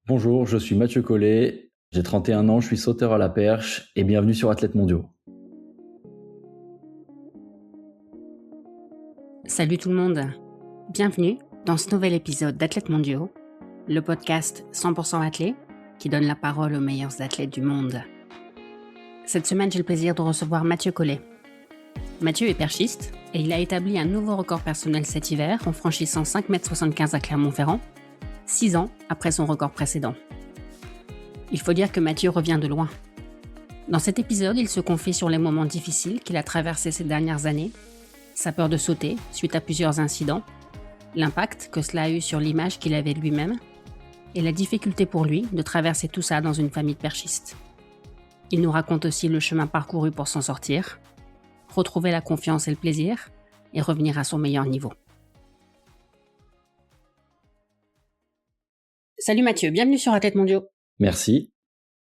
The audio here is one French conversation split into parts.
Bonjour, je suis Mathieu Collet, j'ai 31 ans, je suis sauteur à la perche et bienvenue sur Athlètes Mondiaux. Salut tout le monde, bienvenue dans ce nouvel épisode d'Athlètes Mondiaux, le podcast 100% athlète qui donne la parole aux meilleurs athlètes du monde. Cette semaine, j'ai le plaisir de recevoir Mathieu Collet. Mathieu est perchiste et il a établi un nouveau record personnel cet hiver en franchissant 5,75 m à Clermont-Ferrand, 6 ans après son record précédent. Il faut dire que Mathieu revient de loin. Dans cet épisode, il se confie sur les moments difficiles qu'il a traversés ces dernières années, sa peur de sauter suite à plusieurs incidents, l'impact que cela a eu sur l'image qu'il avait de lui-même, et la difficulté pour lui de traverser tout ça dans une famille de perchistes. Il nous raconte aussi le chemin parcouru pour s'en sortir, retrouver la confiance et le plaisir, et revenir à son meilleur niveau. Salut Mathieu, bienvenue sur Athlètes Mondiaux. Merci.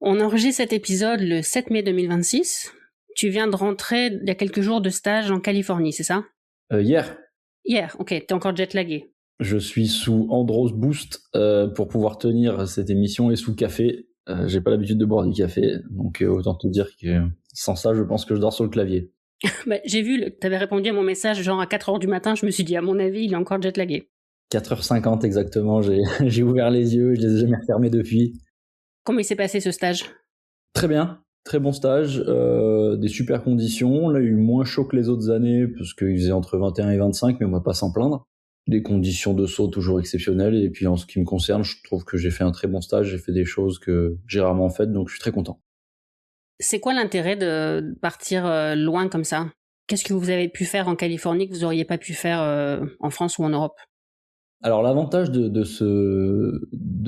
On enregistre cet épisode le 7 mai 2026. Tu viens de rentrer il y a quelques jours de stage en Californie, c'est ça ? Hier, Ok, t'es encore jetlagué. je suis sous Andros Boost pour pouvoir tenir cette émission et sous café. J'ai pas l'habitude de boire du café, donc autant te dire que sans ça, je pense que je dors sur le clavier. J'ai vu, t'avais répondu à mon message genre à 4h du matin, je me suis dit à mon avis, il est encore jetlagué. 4h50 exactement, j'ai ouvert les yeux, je les ai jamais refermés depuis. Comment il s'est passé ce stage ? Très bien, très bon stage, des super conditions. Là, il y a eu moins chaud que les autres années, parce qu'il faisait entre 21 et 25, mais on va pas s'en plaindre. Des conditions de saut toujours exceptionnelles, et puis en ce qui me concerne, je trouve que j'ai fait un très bon stage, j'ai fait des choses que j'ai rarement faites, donc je suis très content. C'est quoi l'intérêt de partir loin comme ça ? Qu'est-ce que vous avez pu faire en Californie que vous auriez pas pu faire en France ou en Europe ? Alors l'avantage de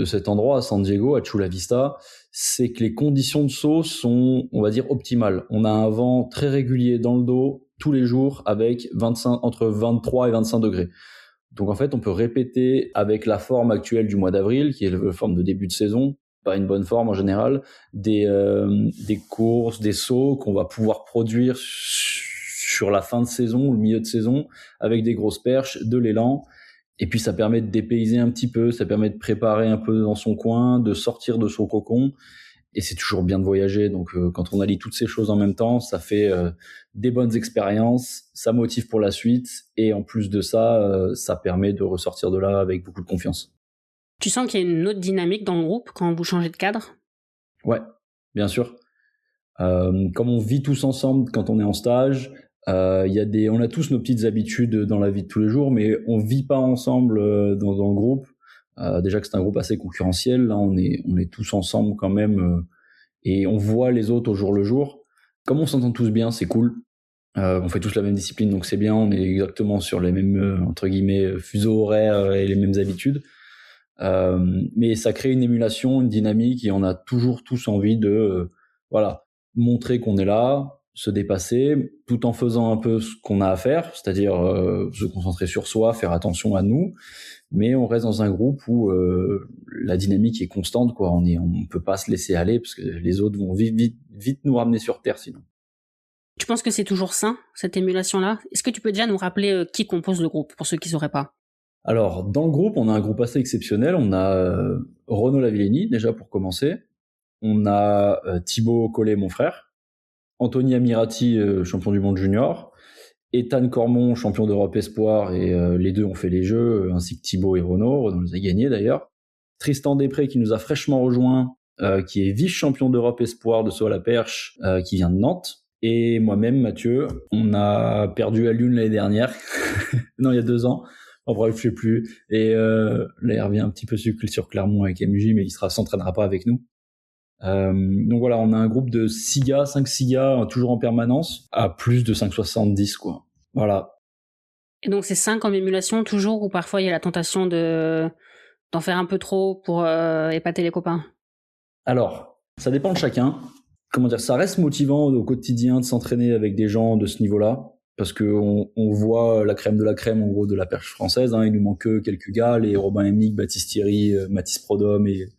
cet endroit à San Diego, à Chula Vista, c'est que les conditions de saut sont, on va dire, optimales. On a un vent très régulier dans le dos tous les jours avec entre 23 et 25 degrés. Donc en fait, on peut répéter avec la forme actuelle du mois d'avril, qui est la forme de début de saison, pas une bonne forme en général, des courses, des sauts qu'on va pouvoir produire sur la fin de saison ou le milieu de saison avec des grosses perches, de l'élan. Et puis ça permet de dépayser un petit peu, ça permet de préparer un peu dans son coin, de sortir de son cocon. Et c'est toujours bien de voyager, donc quand on allie toutes ces choses en même temps, ça fait des bonnes expériences, ça motive pour la suite, et en plus de ça, ça permet de ressortir de là avec beaucoup de confiance. Tu sens qu'il y a une autre dynamique dans le groupe quand vous changez de cadre ? Ouais, bien sûr. Comme on vit tous ensemble quand on est en stage, on a tous nos petites habitudes dans la vie de tous les jours, mais on vit pas ensemble dans le groupe. Déjà que c'est un groupe assez concurrentiel, là on est tous ensemble quand même, et on voit les autres au jour le jour. Comme on s'entend tous bien, c'est cool. On fait tous la même discipline, donc c'est bien. On est exactement sur les mêmes entre guillemets fuseaux horaires et les mêmes habitudes. Mais ça crée une émulation, une dynamique, et on a toujours tous envie de montrer qu'on est là, se dépasser, tout en faisant un peu ce qu'on a à faire, c'est-à-dire se concentrer sur soi, faire attention à nous, mais on reste dans un groupe où la dynamique est constante, quoi. On peut pas se laisser aller parce que les autres vont vite nous ramener sur terre sinon. Tu penses que c'est toujours sain, cette émulation-là ? Est-ce que tu peux déjà nous rappeler qui compose le groupe, pour ceux qui ne sauraient pas ? Alors, dans le groupe, on a un groupe assez exceptionnel. On a Renaud Lavillenie, déjà pour commencer. On a Thibaut Collet, mon frère. Anthony Amirati, champion du monde junior. Ethan Cormon, champion d'Europe Espoir, et les deux ont fait les Jeux, ainsi que Thibaut et Renaud. Renaud les a gagnés d'ailleurs. Tristan Després, qui nous a fraîchement rejoint, qui est vice-champion d'Europe Espoir de saut à la perche, qui vient de Nantes. Et moi-même, Mathieu, on a perdu à l'une l'année dernière. Non, il y a 2 ans. En bref, je sais plus. Et là, il revient un petit peu sur Clermont avec MJ, mais il s'entraînera pas avec nous. Donc voilà, on a un groupe de 5-6 gars, toujours en permanence, à plus de 5,70 quoi. Voilà. Et donc c'est 5 en émulation toujours, ou parfois il y a la tentation d'en faire un peu trop pour épater les copains ? Alors, ça dépend de chacun. Comment dire, ça reste motivant au quotidien de s'entraîner avec des gens de ce niveau-là, parce que on voit la crème de la crème en gros de la perche française. Il nous manque que quelques gars, les Robin Emig, Baptiste Thierry, Mathis Prodhomme et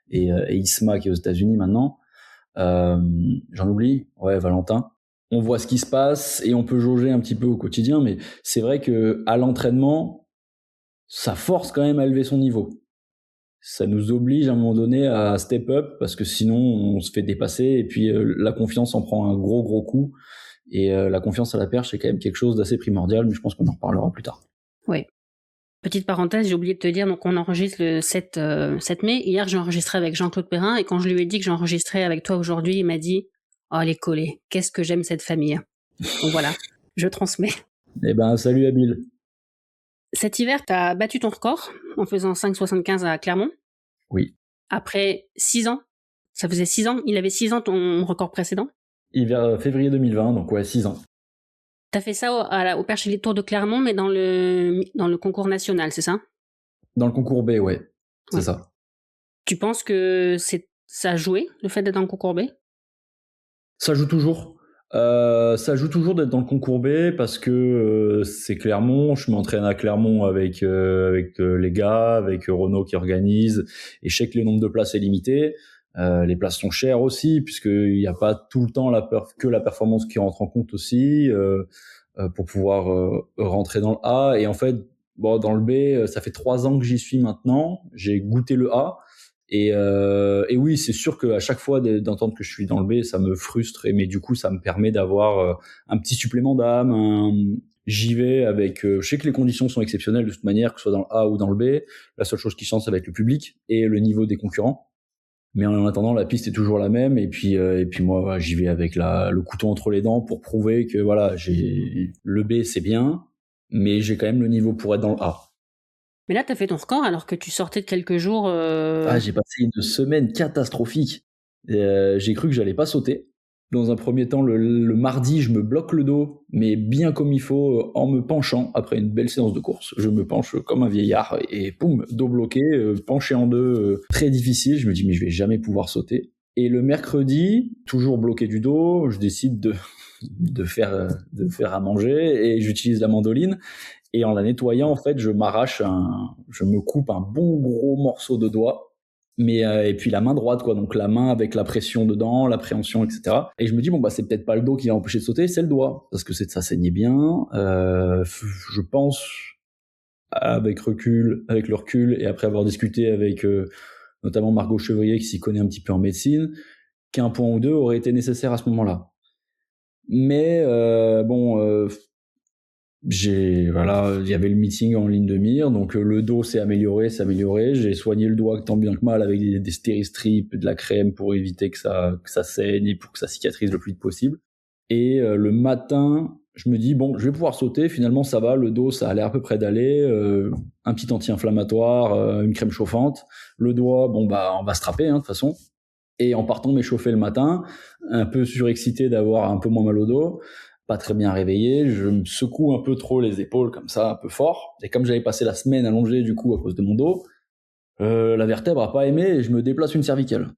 Isma qui est aux États-Unis maintenant. J'en oublie. Ouais, Valentin. On voit ce qui se passe et on peut jauger un petit peu au quotidien, mais c'est vrai que à l'entraînement, ça force quand même à élever son niveau. ça nous oblige à un moment donné à step up parce que sinon on se fait dépasser et puis la confiance en prend un gros coup. Et la confiance à la perche, c'est quand même quelque chose d'assez primordial, mais je pense qu'on en reparlera plus tard. Oui. Petite parenthèse, j'ai oublié de te dire, donc on enregistre le 7 mai. Hier, j'ai enregistré avec Jean-Claude Perrin, et quand je lui ai dit que j'enregistrais avec toi aujourd'hui, il m'a dit « Oh, les collés, qu'est-ce que j'aime cette famille !» Donc voilà, je transmets. Eh ben, salut Abil. Cet hiver, tu as battu ton record en faisant 5,75 à Clermont. Oui. Après 6 ans. Ça faisait 6 ans. Il avait 6 ans ton record précédent. Hiver février 2020, donc ouais, 6 ans. T'as fait ça au Perche et Tours de Clermont, mais dans le concours national, c'est ça? Dans le concours B, ouais. C'est ça. Tu penses que ça a joué, le fait d'être dans le concours B? Ça joue toujours. Ça joue toujours d'être dans le concours B parce que c'est Clermont. Je m'entraîne à Clermont avec les gars, avec Renaud qui organise. Et je sais que le nombre de places est limité. Les places sont chères aussi, puisqu'il n'y a pas tout le temps que la performance qui rentre en compte aussi pour pouvoir rentrer dans le A. Et en fait, bon, dans le B, ça fait 3 ans que j'y suis maintenant. J'ai goûté le A. Et oui, c'est sûr qu'à chaque fois d'entendre que je suis dans le B, ça me frustre. Mais du coup, ça me permet d'avoir un petit supplément d'âme. J'y vais avec... je sais que les conditions sont exceptionnelles de toute manière, que ce soit dans le A ou dans le B. La seule chose qui change, c'est avec le public et le niveau des concurrents. Mais en attendant, la piste est toujours la même. Et puis moi, j'y vais avec le couteau entre les dents pour prouver que voilà, le B, c'est bien, mais j'ai quand même le niveau pour être dans le A. Mais là, t'as fait ton record alors que tu sortais de quelques jours... Ah, j'ai passé une semaine catastrophique. J'ai cru que j'allais pas sauter. Dans un premier temps, le mardi, je me bloque le dos, mais bien comme il faut, en me penchant après une belle séance de course. Je me penche comme un vieillard et poum, dos bloqué, penché en deux, très difficile. Je me dis, mais je vais jamais pouvoir sauter. Et le mercredi, toujours bloqué du dos, je décide de faire à manger et j'utilise la mandoline. Et en la nettoyant, en fait, je me coupe un bon gros morceau de doigt. Mais et puis la main droite, quoi, donc la main avec la pression dedans, l'appréhension, etc. Et je me dis bon bah c'est peut-être pas le dos qui va empêcher de sauter, c'est le doigt parce que ça saignait bien. Je pense avec le recul et après avoir discuté avec notamment Margot Chevrier qui s'y connaît un petit peu en médecine, qu'un point ou deux aurait été nécessaire à ce moment-là. Mais il y avait le meeting en ligne de mire, donc le dos s'est amélioré, j'ai soigné le doigt tant bien que mal avec des stéristrips, de la crème pour éviter que ça saigne et pour que ça cicatrise le plus vite possible. Et le matin, je me dis bon, je vais pouvoir sauter, finalement ça va, le dos ça a l'air à peu près d'aller, un petit anti-inflammatoire, une crème chauffante, le doigt bon bah on va se trapper de toute façon. Et en partant m'échauffer le matin, un peu surexcité d'avoir un peu moins mal au dos, pas très bien réveillé, je me secoue un peu trop les épaules comme ça, un peu fort. Et comme j'avais passé la semaine allongé du coup à cause de mon dos, la vertèbre a pas aimé et je me déplace une cervicale.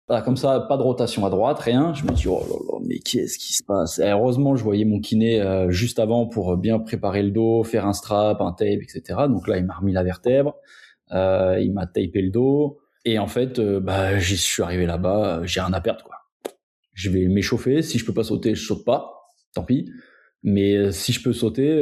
Voilà, comme ça, pas de rotation à droite, rien. Je me dis oh là là, mais qu'est-ce qui se passe? Et heureusement, je voyais mon kiné juste avant pour bien préparer le dos, faire un strap, un tape, etc. Donc là, il m'a remis la vertèbre, il m'a tapé le dos. Et en fait, je suis arrivé là-bas, j'ai rien à perdre quoi. Je vais m'échauffer. Si je peux pas sauter, je saute pas. Tant pis. Mais si je peux sauter,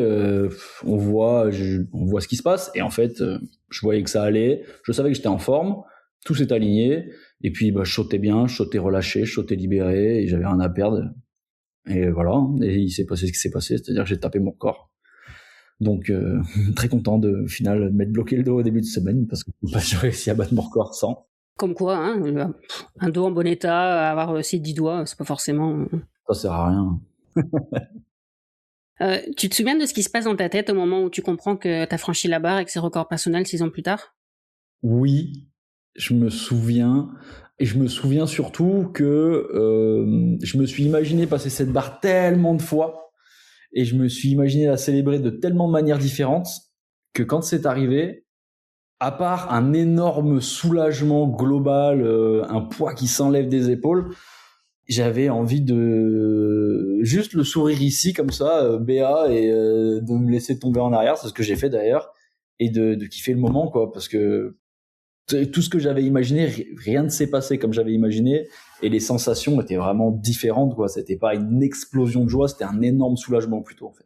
on voit ce qui se passe. Et en fait, je voyais que ça allait. Je savais que j'étais en forme. Tout s'est aligné. Et puis, je sautais bien, je sautais relâché, je sautais libéré. Et j'avais rien à perdre. Et voilà. Et il s'est passé ce qui s'est passé. C'est-à-dire que j'ai tapé mon corps. Donc, très content au final, de m'être bloqué le dos au début de semaine parce que j'ai réussi à battre mon record sans. Comme quoi, hein, un dos en bon état, avoir aussi 10 doigts, c'est pas forcément... Ça sert à rien. Tu te souviens de ce qui se passe dans ta tête au moment où tu comprends que t'as franchi la barre et que c'est record personnel 6 ans plus tard? Oui, je me souviens. Et je me souviens surtout que je me suis imaginé passer cette barre tellement de fois et je me suis imaginé la célébrer de tellement de manières différentes que quand c'est arrivé, à part un énorme soulagement global, un poids qui s'enlève des épaules, j'avais envie de juste le sourire ici comme ça, BA, et de me laisser tomber en arrière, c'est ce que j'ai fait d'ailleurs, et de kiffer le moment quoi, parce que tout ce que j'avais imaginé, rien ne s'est passé comme j'avais imaginé, et les sensations étaient vraiment différentes quoi. C'était pas une explosion de joie, c'était un énorme soulagement plutôt en fait.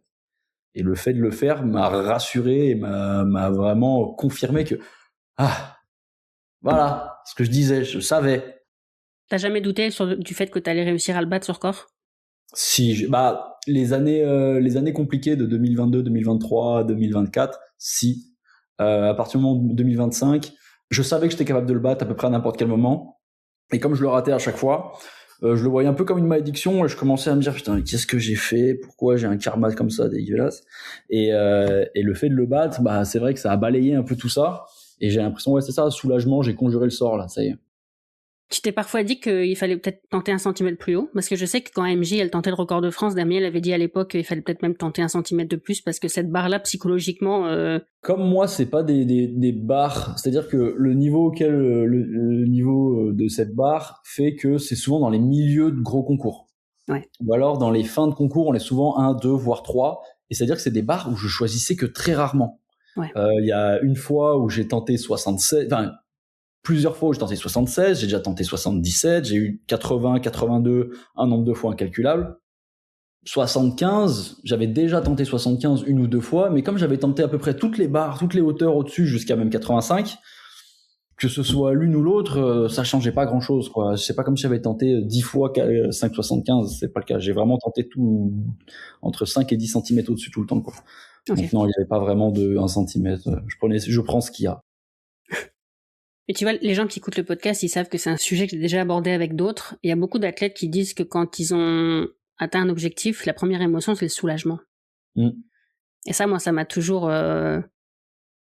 Et le fait de le faire m'a rassuré et m'a vraiment confirmé que Voilà, ce que je disais, je savais. T'as jamais douté du fait que t'allais réussir à le battre sur corps? Si, les années compliquées de 2022, 2023, 2024, si. À partir du moment de 2025, je savais que j'étais capable de le battre à peu près à n'importe quel moment. Et comme je le ratais à chaque fois, je le voyais un peu comme une malédiction et je commençais à me dire putain, qu'est-ce que j'ai fait? Pourquoi j'ai un karma comme ça dégueulasse? Et le fait de le battre, c'est vrai que ça a balayé un peu tout ça. Et j'ai l'impression, ouais, c'est ça, soulagement, j'ai conjuré le sort là, ça y est. Tu t'es parfois dit qu'il fallait peut-être tenter 1 centimètre plus haut? Parce que je sais que quand MJ, elle tentait le record de France, Damien, elle avait dit à l'époque qu'il fallait peut-être même tenter 1 centimètre de plus parce que cette barre-là, psychologiquement... Comme moi, c'est pas des barres, c'est-à-dire que le niveau auquel, le niveau de cette barre fait que c'est souvent dans les milieux de gros concours. Ouais. Ou alors dans les fins de concours, on est souvent 1, 2, voire 3. Et c'est-à-dire que c'est des barres où je choisissais que très rarement. Ouais. Y a une fois où j'ai tenté 76, enfin, plusieurs fois où j'ai tenté 76, j'ai déjà tenté 77, j'ai eu 80, 82, un nombre de fois incalculable. 75, j'avais déjà tenté 75 une ou deux fois, mais comme j'avais tenté à peu près toutes les barres, toutes les hauteurs au-dessus jusqu'à même 85, que ce soit l'une ou l'autre, ça changeait pas grand-chose, quoi. C'est pas comme si j'avais tenté 10 fois 5,75, c'est pas le cas. J'ai vraiment tenté tout entre 5 et 10 cm au-dessus tout le temps, quoi. Okay. Donc non, il y avait pas vraiment de 1 cm. Je prends ce qu'il y a. Et tu vois, les gens qui écoutent le podcast, ils savent que c'est un sujet que j'ai déjà abordé avec d'autres. Il y a beaucoup d'athlètes qui disent que quand ils ont atteint un objectif, la première émotion, c'est le soulagement. Et ça, moi, ça m'a toujours...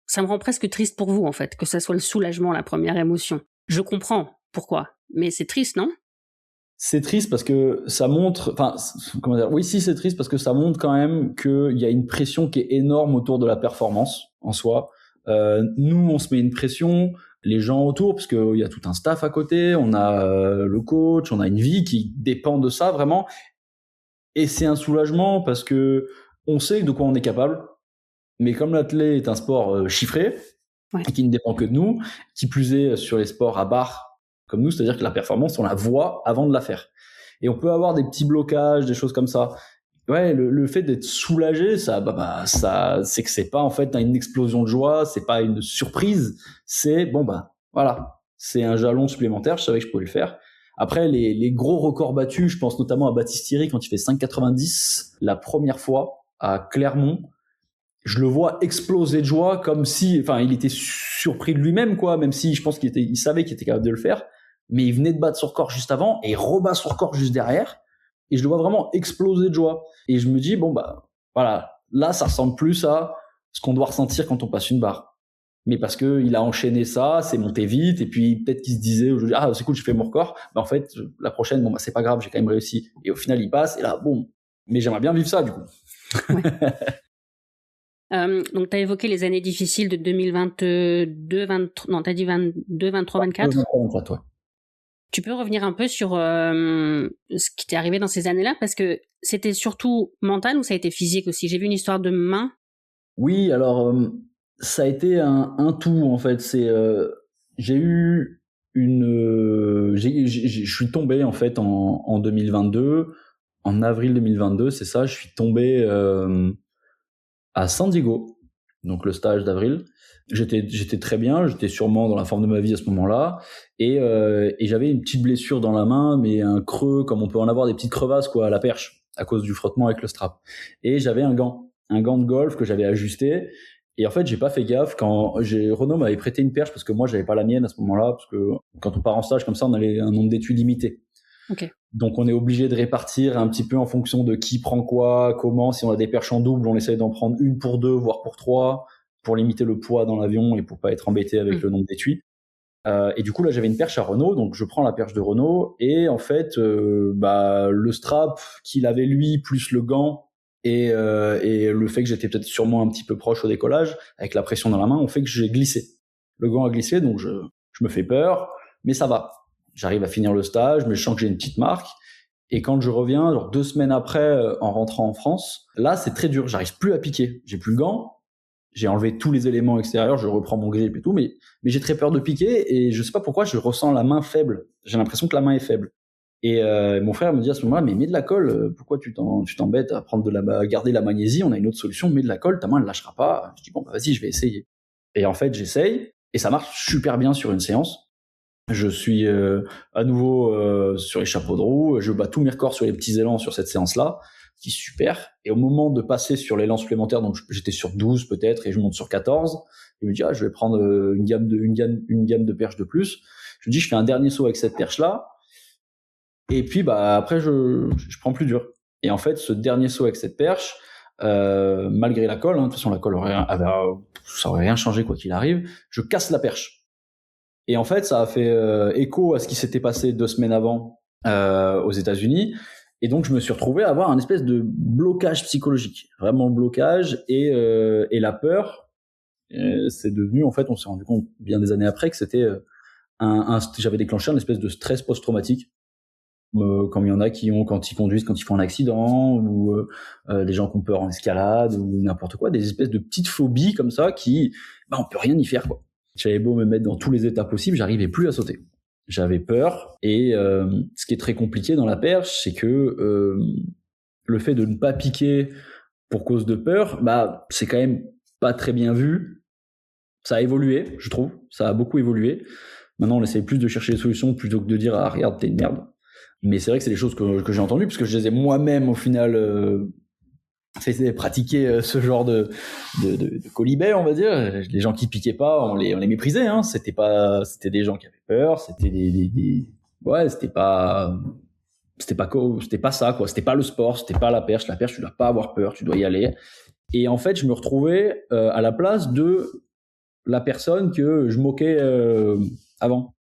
Ça me rend presque triste pour vous, en fait, que ça soit le soulagement, la première émotion. Je comprends pourquoi, mais c'est triste, non? C'est triste parce que ça montre... Enfin, comment dire? Oui, si, c'est triste parce que ça montre quand même qu'il y a une pression qui est énorme autour de la performance, en soi. Nous, on se met une pression... les gens autour, parce qu'il y a tout un staff à côté, on a le coach, on a une vie qui dépend de ça vraiment. Et c'est un soulagement parce que on sait de quoi on est capable. Mais comme l'athlète est un sport chiffré, ouais, qui ne dépend que de nous, qui plus est sur les sports à barre comme nous, c'est-à-dire que la performance, on la voit avant de la faire. Et on peut avoir des petits blocages, des choses comme ça. Ouais, le fait d'être soulagé, ça, c'est que c'est pas en fait une explosion de joie, c'est pas une surprise, c'est voilà, c'est un jalon supplémentaire. Je savais que je pouvais le faire. Après, les gros records battus, je pense notamment à Baptiste Thierry quand il fait 5,90 la première fois à Clermont. Je le vois exploser de joie comme si, enfin, il était surpris de lui-même, quoi, même si je pense il savait qu'il était capable de le faire, mais il venait de battre son record juste avant et il rebat son record juste derrière. Et je le vois vraiment exploser de joie. Et je me dis, voilà, là, ça ressemble plus à ce qu'on doit ressentir quand on passe une barre. Mais parce que il a enchaîné ça, c'est monté vite, et puis peut-être qu'il se disait aujourd'hui, ah, c'est cool, j'ai fait mon record. Mais en fait, la prochaine, c'est pas grave, j'ai quand même réussi. Et au final, il passe, et là, boum. Mais j'aimerais bien vivre ça, du coup. Ouais. Donc, t'as évoqué les années difficiles de 2022, 23, non, t'as dit 22, 23, 24? 23, 24, ouais. Tu peux revenir un peu sur ce qui t'est arrivé dans ces années-là, parce que c'était surtout mental ou ça a été physique aussi? J'ai vu une histoire de main. Oui, alors ça a été un tout en fait. C'est j'ai eu une, je suis tombé en fait en 2022, en avril 2022, c'est ça. Je suis tombé à San Diego, donc le stage d'avril. J'étais très bien, j'étais sûrement dans la forme de ma vie à ce moment-là, et j'avais une petite blessure dans la main, mais un creux comme on peut en avoir des petites crevasses quoi à la perche à cause du frottement avec le strap. Et j'avais un gant de golf que j'avais ajusté. Et en fait, j'ai pas fait gaffe quand Renaud m'avait prêté une perche parce que moi j'avais pas la mienne à ce moment-là, parce que quand on part en stage comme ça, on a un nombre d'étuis limité. Okay. Donc on est obligé de répartir un petit peu en fonction de qui prend quoi, comment. Si on a des perches en double, on essaye d'en prendre une pour deux, voire pour trois, pour limiter le poids dans l'avion et pour pas être embêté avec le nombre d'étuis. Et du coup là j'avais une perche à Renaud, donc je prends la perche de Renaud et en fait le strap qu'il avait lui plus le gant et le fait que j'étais peut-être sûrement un petit peu proche au décollage avec la pression dans la main ont fait que j'ai glissé. Le gant a glissé, donc je me fais peur, mais ça va. J'arrive à finir le stage, mais je sens que j'ai une petite marque. Et quand je reviens, genre 2 semaines après, en rentrant en France, là c'est très dur, j'arrive plus à piquer, j'ai plus le gant. J'ai enlevé tous les éléments extérieurs, je reprends mon grip et tout, mais j'ai très peur de piquer et je sais pas pourquoi je ressens la main faible. J'ai l'impression que la main est faible. Et mon frère me dit à ce moment-là, mais mets de la colle, pourquoi tu t'embêtes à garder la magnésie, on a une autre solution, mets de la colle, ta main elle lâchera pas. Je dis vas-y, je vais essayer. Et en fait, j'essaye et ça marche super bien sur une séance. Je suis à nouveau sur les chapeaux de roue, je bats tous mes records sur les petits élans sur cette séance-là, qui est super. Et au moment de passer sur l'élan supplémentaire, donc j'étais sur 12 peut-être, et je monte sur 14, je me dis, je vais prendre une gamme de perches de plus. Je me dis, je fais un dernier saut avec cette perche-là, et puis après, je prends plus dur. Et en fait, ce dernier saut avec cette perche, malgré la colle, de toute façon la colle ça aurait rien changé quoi qu'il arrive, je casse la perche. Et en fait, ça a fait écho à ce qui s'était passé 2 semaines avant aux États-Unis. Et donc, je me suis retrouvé à avoir un espèce de blocage psychologique, vraiment blocage. Et la peur, c'est devenu, en fait, on s'est rendu compte bien des années après que c'était j'avais déclenché un espèce de stress post-traumatique. Comme il y en a qui ont quand ils conduisent, quand ils font un accident, ou des gens qui ont peur en escalade, ou n'importe quoi, des espèces de petites phobies comme ça qui, on peut rien y faire quoi. J'avais beau me mettre dans tous les états possibles, j'arrivais plus à sauter. J'avais peur, et ce qui est très compliqué dans la perche, c'est que le fait de ne pas piquer pour cause de peur, c'est quand même pas très bien vu. Ça a évolué, je trouve, ça a beaucoup évolué. Maintenant, on essaie plus de chercher des solutions plutôt que de dire regarde, t'es une merde. Mais c'est vrai que c'est des choses que j'ai entendues, parce que je les ai moi-même au final fait pratiquer ce genre de colibet, on va dire. Les gens qui piquaient pas, on les méprisait, hein. C'était des gens qui avaient peur, c'était c'était pas ça quoi, c'était pas le sport, c'était pas la perche, tu dois pas avoir peur, tu dois y aller. Et en fait, je me retrouvais à la place de la personne que je moquais avant.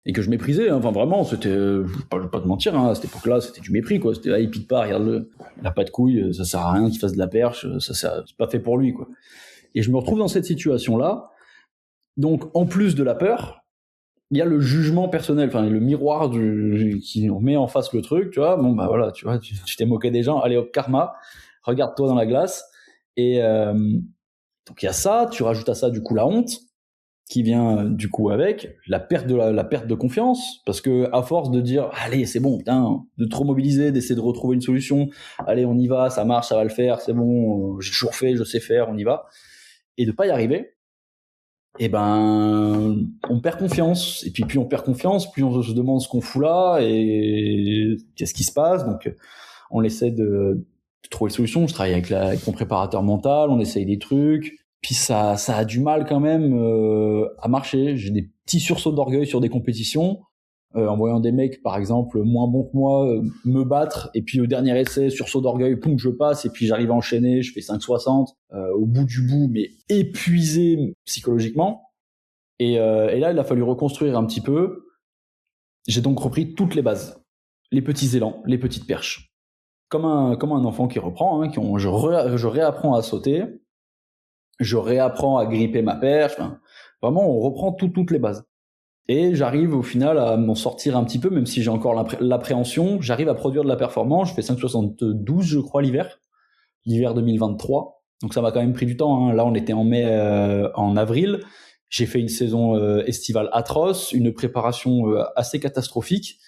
Et que je méprisais, hein. Enfin vraiment, c'était, je vais pas te mentir, hein, à cette époque-là, c'était du mépris, quoi. C'était, il pique pas, regarde-le, il a pas de couilles, ça sert à rien qu'il fasse de la perche, c'est pas fait pour lui, quoi. Et je me retrouve dans cette situation-là. Donc, en plus de la peur, il y a le jugement personnel, enfin, le miroir qui met en face le truc, tu vois. Bon, voilà, tu vois, tu t'es moqué des gens, allez hop, karma, regarde-toi dans la glace. Et, donc il y a ça, tu rajoutes à ça, du coup, la honte, qui vient du coup avec la perte de confiance, parce que à force de dire allez c'est bon, putain, de trop mobiliser, d'essayer de retrouver une solution, allez on y va, ça marche, ça va le faire, c'est bon, j'ai toujours fait, je sais faire, on y va, et de pas y arriver, et on perd confiance, et puis plus on perd confiance, plus on se demande ce qu'on fout là et qu'est-ce qui se passe. Donc on essaie de trouver une solution. Je travaille avec mon préparateur mental, on essaye des trucs. Puis ça a du mal quand même à marcher. J'ai des petits sursauts d'orgueil sur des compétitions, en voyant des mecs, par exemple, moins bons que moi, me battre, et puis au dernier essai, sursaut d'orgueil, poum, je passe, et puis j'arrive à enchaîner, je fais 5,60, au bout du bout, mais épuisé psychologiquement. Et là, il a fallu reconstruire un petit peu. J'ai donc repris toutes les bases. Les petits élans, les petites perches. Comme un enfant qui reprend, hein, je réapprends à sauter, je réapprends à gripper ma perche. Enfin, vraiment, on reprend toutes les bases. Et j'arrive au final à m'en sortir un petit peu, même si j'ai encore l'appréhension. J'arrive à produire de la performance. Je fais 5,72, je crois, l'hiver 2023. Donc ça m'a quand même pris du temps, hein. Là, on était en avril. J'ai fait une saison estivale atroce, une préparation assez catastrophique,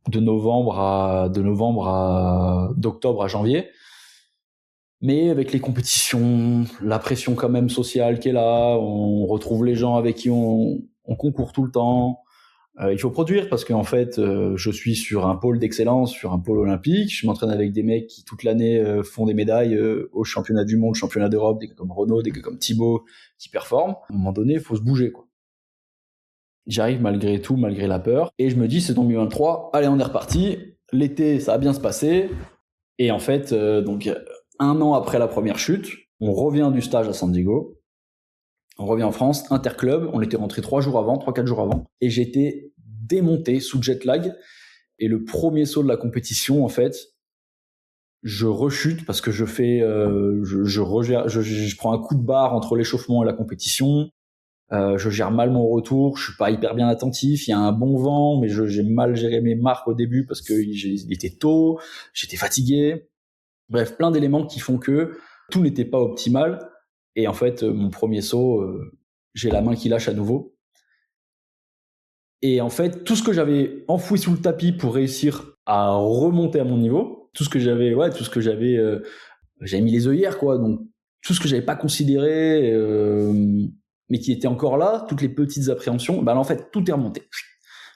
d'octobre à janvier. Mais avec les compétitions, la pression quand même sociale qui est là, on retrouve les gens avec qui on concourt tout le temps. Il faut produire parce qu'en fait, je suis sur un pôle d'excellence, sur un pôle olympique. Je m'entraîne avec des mecs qui toute l'année font des médailles au championnat du monde, championnat d'Europe, des gars comme Renaud, des gars comme Thibaut qui performent. À un moment donné, il faut se bouger, quoi. J'arrive malgré tout, malgré la peur, et je me dis c'est 2023, allez on est reparti. L'été, ça va bien se passer. Et en fait, donc 1 an après la première chute, on revient du stage à San Diego, on revient en France, interclub, on était rentré 3-4 jours avant, et j'étais démonté sous jet lag. Et le premier saut de la compétition, en fait, je rechute parce que je prends un coup de barre entre l'échauffement et la compétition. Je gère mal mon retour, je suis pas hyper bien attentif, il y a un bon vent, mais j'ai mal géré mes marques au début parce que il était tôt, j'étais fatigué. Bref, plein d'éléments qui font que tout n'était pas optimal. Et en fait, mon premier saut, j'ai la main qui lâche à nouveau. Et en fait, tout ce que j'avais enfoui sous le tapis pour réussir à remonter à mon niveau, j'avais mis les œillères, quoi. Donc, tout ce que j'avais pas considéré, mais qui étaient encore là, toutes les petites appréhensions, ben là, en fait, tout est remonté.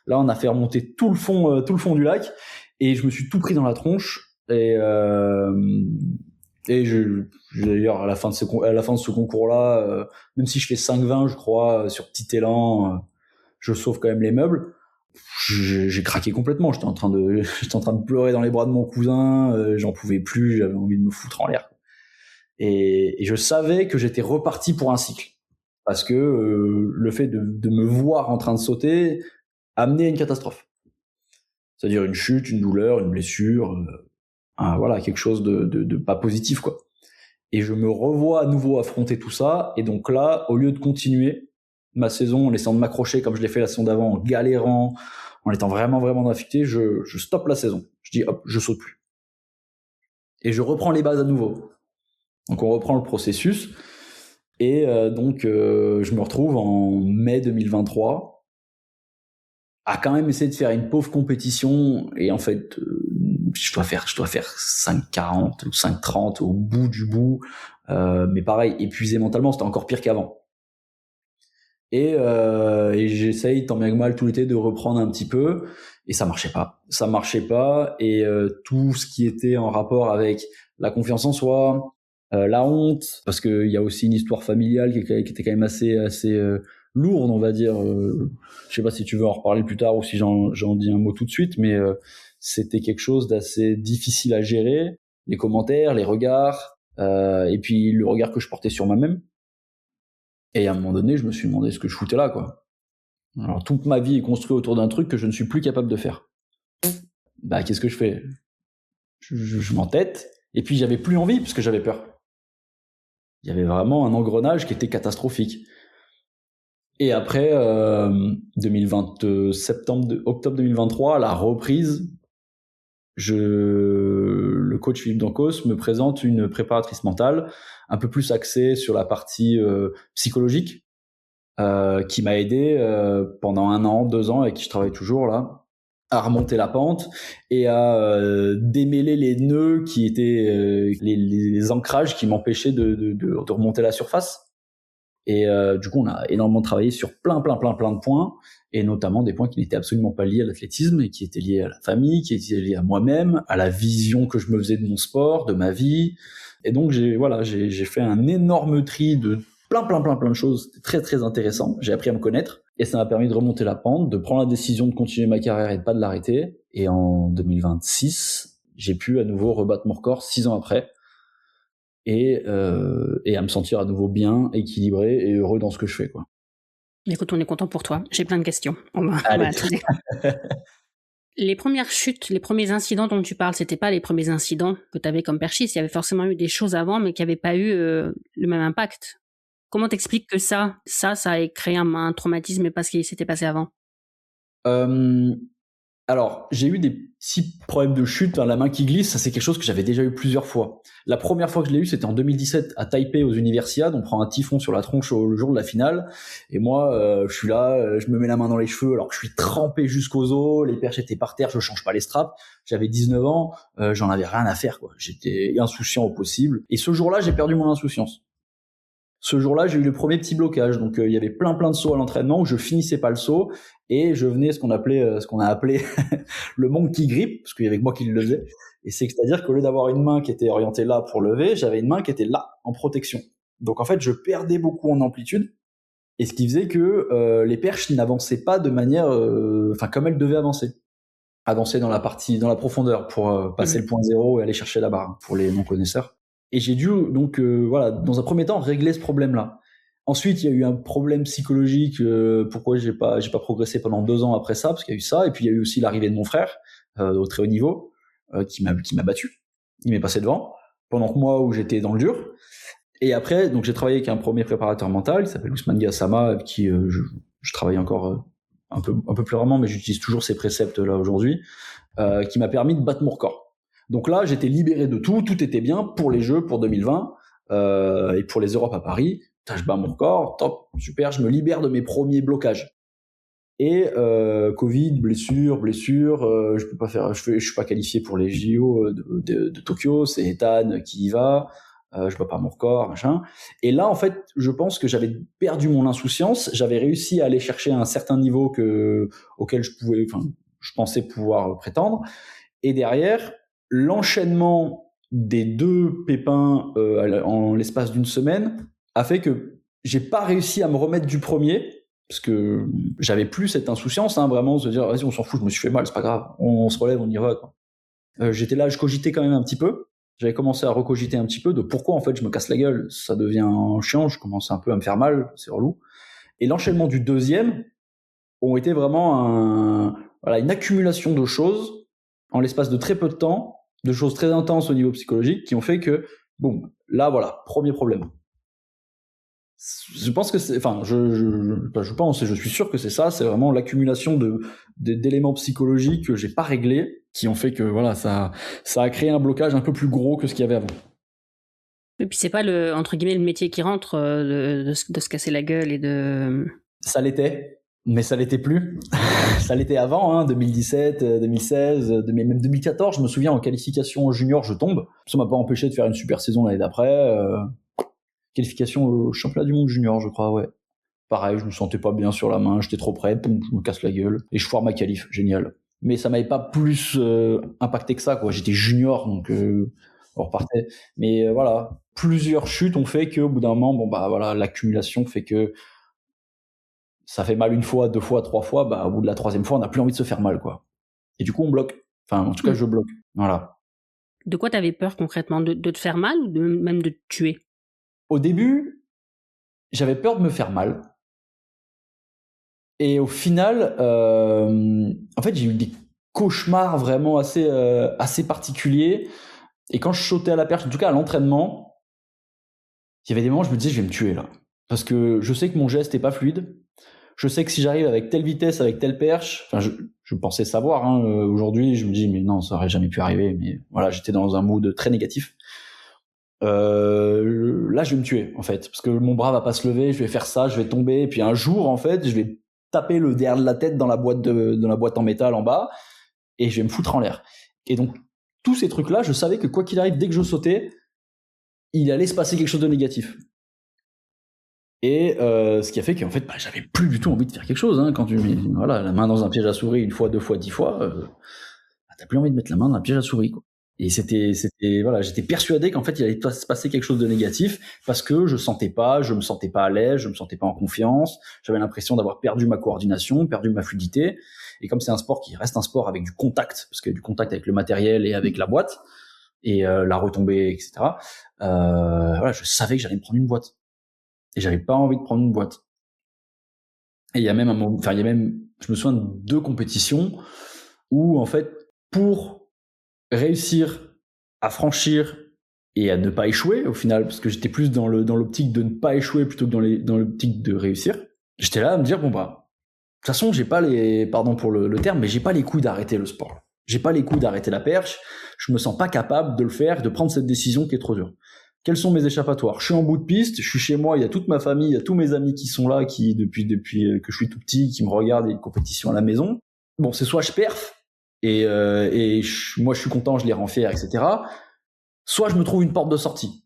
Là, on a fait remonter tout le fond du lac, et je me suis tout pris dans la tronche. Et d'ailleurs, à la fin de ce concours-là, même si je fais 5,20, je crois, sur petit élan, je sauve quand même les meubles. J'ai craqué complètement. J'étais en train de pleurer dans les bras de mon cousin. J'en pouvais plus. J'avais envie de me foutre en l'air. Et je savais que j'étais reparti pour un cycle, parce que le fait de me voir en train de sauter amenait à une catastrophe. C'est-à-dire une chute, une douleur, une blessure, voilà, quelque chose de pas positif, quoi. Et je me revois à nouveau affronter tout ça. Et donc là, au lieu de continuer ma saison en essayant de m'accrocher comme je l'ai fait la saison d'avant, en galérant, en étant vraiment, vraiment affecté, je stoppe la saison. Je dis, hop, je saute plus. Et je reprends les bases à nouveau. Donc on reprend le processus. Et donc je me retrouve en mai 2023 à quand même essayer de faire une pauvre compétition. Et en fait, je dois faire 5,40 ou 5,30 au bout du bout. Mais pareil, épuisé mentalement, c'était encore pire qu'avant. Et j'essaye tant bien que mal tout l'été de reprendre un petit peu, et ça marchait pas. Et tout ce qui était en rapport avec la confiance en soi, la honte, parce que il y a aussi une histoire familiale qui était quand même assez lourde, on va dire. Je sais pas si tu veux en reparler plus tard ou si j'en dis un mot tout de suite, mais c'était quelque chose d'assez difficile à gérer, les commentaires, les regards, et puis le regard que je portais sur moi-même. Et à un moment donné, je me suis demandé ce que je foutais là, quoi. Alors, toute ma vie est construite autour d'un truc que je ne suis plus capable de faire. Bah, qu'est-ce que je fais ? Je m'entête, et puis j'avais plus envie, parce que j'avais peur. Il y avait vraiment un engrenage qui était catastrophique. Et après, octobre 2023, à la reprise, le coach Philippe Dancos me présente une préparatrice mentale, un peu plus axée sur la partie psychologique, qui m'a aidé pendant 1 an, 2 ans, avec qui je travaille toujours là, à remonter la pente et à démêler les nœuds qui étaient les ancrages qui m'empêchaient de remonter la surface. Et du coup, on a énormément travaillé sur plein de points, et notamment des points qui n'étaient absolument pas liés à l'athlétisme et qui étaient liés à la famille, qui étaient liés à moi-même, à la vision que je me faisais de mon sport, de ma vie. Et donc j'ai fait un énorme tri de plein de choses. C'était très très intéressant. J'ai appris à me connaître, et ça m'a permis de remonter la pente, de prendre la décision de continuer ma carrière et de pas de l'arrêter. Et en 2026, j'ai pu à nouveau rebattre mon record 6 ans après, et à me sentir à nouveau bien, équilibré et heureux dans ce que je fais, quoi. Écoute, on est content pour toi. J'ai plein de questions. On va attendre. Les premières chutes, les premiers incidents dont tu parles, c'était pas les premiers incidents que tu avais comme perchiste. Il y avait forcément eu des choses avant, mais qui n'avaient pas eu le même impact. Comment t'expliques que ça ait créé un traumatisme et pas ce qui s'était passé avant ? Alors, j'ai eu des petits problèmes de chute, la main qui glisse, ça c'est quelque chose que j'avais déjà eu plusieurs fois. La première fois que je l'ai eu, c'était en 2017 à Taipei aux Universiades. On prend un typhon sur la tronche le jour de la finale, et moi je suis là, je me mets la main dans les cheveux alors que je suis trempé jusqu'aux os, les perches étaient par terre, je change pas les straps. J'avais 19 ans, j'en avais rien à faire, quoi. J'étais insouciant au possible, et ce jour-là, j'ai perdu mon insouciance. Ce jour-là, j'ai eu le premier petit blocage. Donc, il y avait plein de sauts à l'entraînement où je finissais pas le saut, et je venais ce qu'on a appelé le monkey grip, parce qu'il y avait que moi qui le faisais. Et c'est-à-dire qu'au lieu d'avoir une main qui était orientée là pour lever, j'avais une main qui était là, en protection. Donc, en fait, je perdais beaucoup en amplitude, et ce qui faisait que les perches n'avançaient pas de manière, comme elles devaient avancer dans la profondeur pour passer le point zéro et aller chercher la barre, pour les non-connaisseurs. Et j'ai dû donc dans un premier temps régler ce problème-là. Ensuite, il y a eu un problème psychologique. Pourquoi j'ai pas progressé pendant 2 ans après ça, parce qu'il y a eu ça, et puis il y a eu aussi l'arrivée de mon frère au très haut niveau, qui m'a battu. Il m'est passé devant pendant que moi où j'étais dans le dur. Et après, donc j'ai travaillé avec un premier préparateur mental qui s'appelle Ousmane Gassama, avec qui je travaille encore un peu plus rarement, mais j'utilise toujours ces préceptes là aujourd'hui, qui m'a permis de battre mon record. Donc là, j'étais libéré de tout était bien pour les Jeux, pour 2020, et pour les Europes à Paris. Je bats mon record, top, super, je me libère de mes premiers blocages. Et Covid, blessure, je suis pas qualifié pour les JO de Tokyo, c'est Ethan qui y va. je vois pas mon record, machin. Et là, en fait, je pense que j'avais perdu mon insouciance. J'avais réussi à aller chercher un certain niveau auquel je pensais pouvoir prétendre. Et derrière, l'enchaînement des 2 pépins en l'espace d'une semaine a fait que j'ai pas réussi à me remettre du premier, parce que j'avais plus cette insouciance, vraiment, de se dire, vas-y, on s'en fout, je me suis fait mal, c'est pas grave, on se relève, on y va, quoi. J'étais là, je cogitais quand même un petit peu. J'avais commencé à recogiter un petit peu de pourquoi, en fait, je me casse la gueule. Ça devient chiant, je commence un peu à me faire mal, c'est relou. Et l'enchaînement du 2e ont été vraiment une accumulation de choses en l'espace de très peu de temps, de choses très intenses au niveau psychologique qui ont fait que, boum, là, voilà, premier problème. Je pense que je suis sûr que c'est ça, c'est vraiment l'accumulation d'éléments psychologiques que j'ai pas réglés, qui ont fait que, voilà, ça a créé un blocage un peu plus gros que ce qu'il y avait avant. Et puis c'est pas entre guillemets le métier qui rentre de se casser la gueule et de... Ça l'était, mais ça l'était plus. Ça l'était avant, 2017, 2016, même 2014, je me souviens, en qualification junior, je tombe. Ça m'a pas empêché de faire une super saison l'année d'après. Qualification au championnat du monde junior, je crois, ouais. Pareil, je me sentais pas bien sur la main, j'étais trop près, boum, je me casse la gueule et je foire ma qualif, génial. Mais ça m'avait pas plus impacté que ça, quoi. J'étais junior, donc on repartait. Mais voilà, plusieurs chutes ont fait qu'au bout d'un moment, l'accumulation fait que ça fait mal 1 fois, 2 fois, 3 fois, au bout de la 3e fois, on n'a plus envie de se faire mal, quoi. Et du coup, on bloque. Enfin, en tout cas, je bloque. Voilà. De quoi t'avais peur concrètement? De te faire mal ou même de te tuer? Au début, j'avais peur de me faire mal. Et au final, en fait, j'ai eu des cauchemars vraiment assez particuliers. Et quand je sautais à la perche, en tout cas à l'entraînement, il y avait des moments où je me disais, je vais me tuer là. Parce que je sais que mon geste est pas fluide. Je sais que si j'arrive avec telle vitesse, avec telle perche, je pensais savoir, aujourd'hui, je me dis, mais non, ça aurait jamais pu arriver. Mais voilà, j'étais dans un mood très négatif. Là, je vais me tuer, en fait. Parce que mon bras va pas se lever, je vais faire ça, je vais tomber. Et puis un jour, en fait, je vais taper le derrière de la tête dans la boîte en métal en bas. Et je vais me foutre en l'air. Et donc, tous ces trucs-là, je savais que quoi qu'il arrive, dès que je sautais, il allait se passer quelque chose de négatif. Et ce qui a fait qu'en fait, j'avais plus du tout envie de faire quelque chose. Quand tu mets la main dans un piège à souris 1 fois, 2 fois, 10 fois, t'as plus envie de mettre la main dans un piège à souris, quoi. Et j'étais persuadé qu'en fait, il allait se passer quelque chose de négatif parce que je me sentais pas à l'aise, je me sentais pas en confiance. J'avais l'impression d'avoir perdu ma coordination, perdu ma fluidité. Et comme c'est un sport qui reste un sport avec du contact, parce qu'il y a du contact avec le matériel et avec la boîte, et la retombée, etc. Je savais que j'allais me prendre une boîte. Et j'avais pas envie de prendre une boîte. Et il y a même je me souviens de 2 compétitions où, en fait, pour réussir à franchir et à ne pas échouer, au final, parce que j'étais plus dans l'optique de ne pas échouer plutôt que dans l'optique de réussir, j'étais là à me dire, de toute façon, j'ai pas pardon pour le terme, mais j'ai pas les couilles d'arrêter le sport. J'ai pas les couilles d'arrêter la perche. Je me sens pas capable de le faire, de prendre cette décision qui est trop dure. Quels sont mes échappatoires? Je suis en bout de piste, je suis chez moi, il y a toute ma famille, il y a tous mes amis qui sont là, qui depuis que je suis tout petit, qui me regardent, il y a une compétition à la maison. Bon, c'est soit je perf, moi je suis content, je les rends fiers, etc. Soit je me trouve une porte de sortie.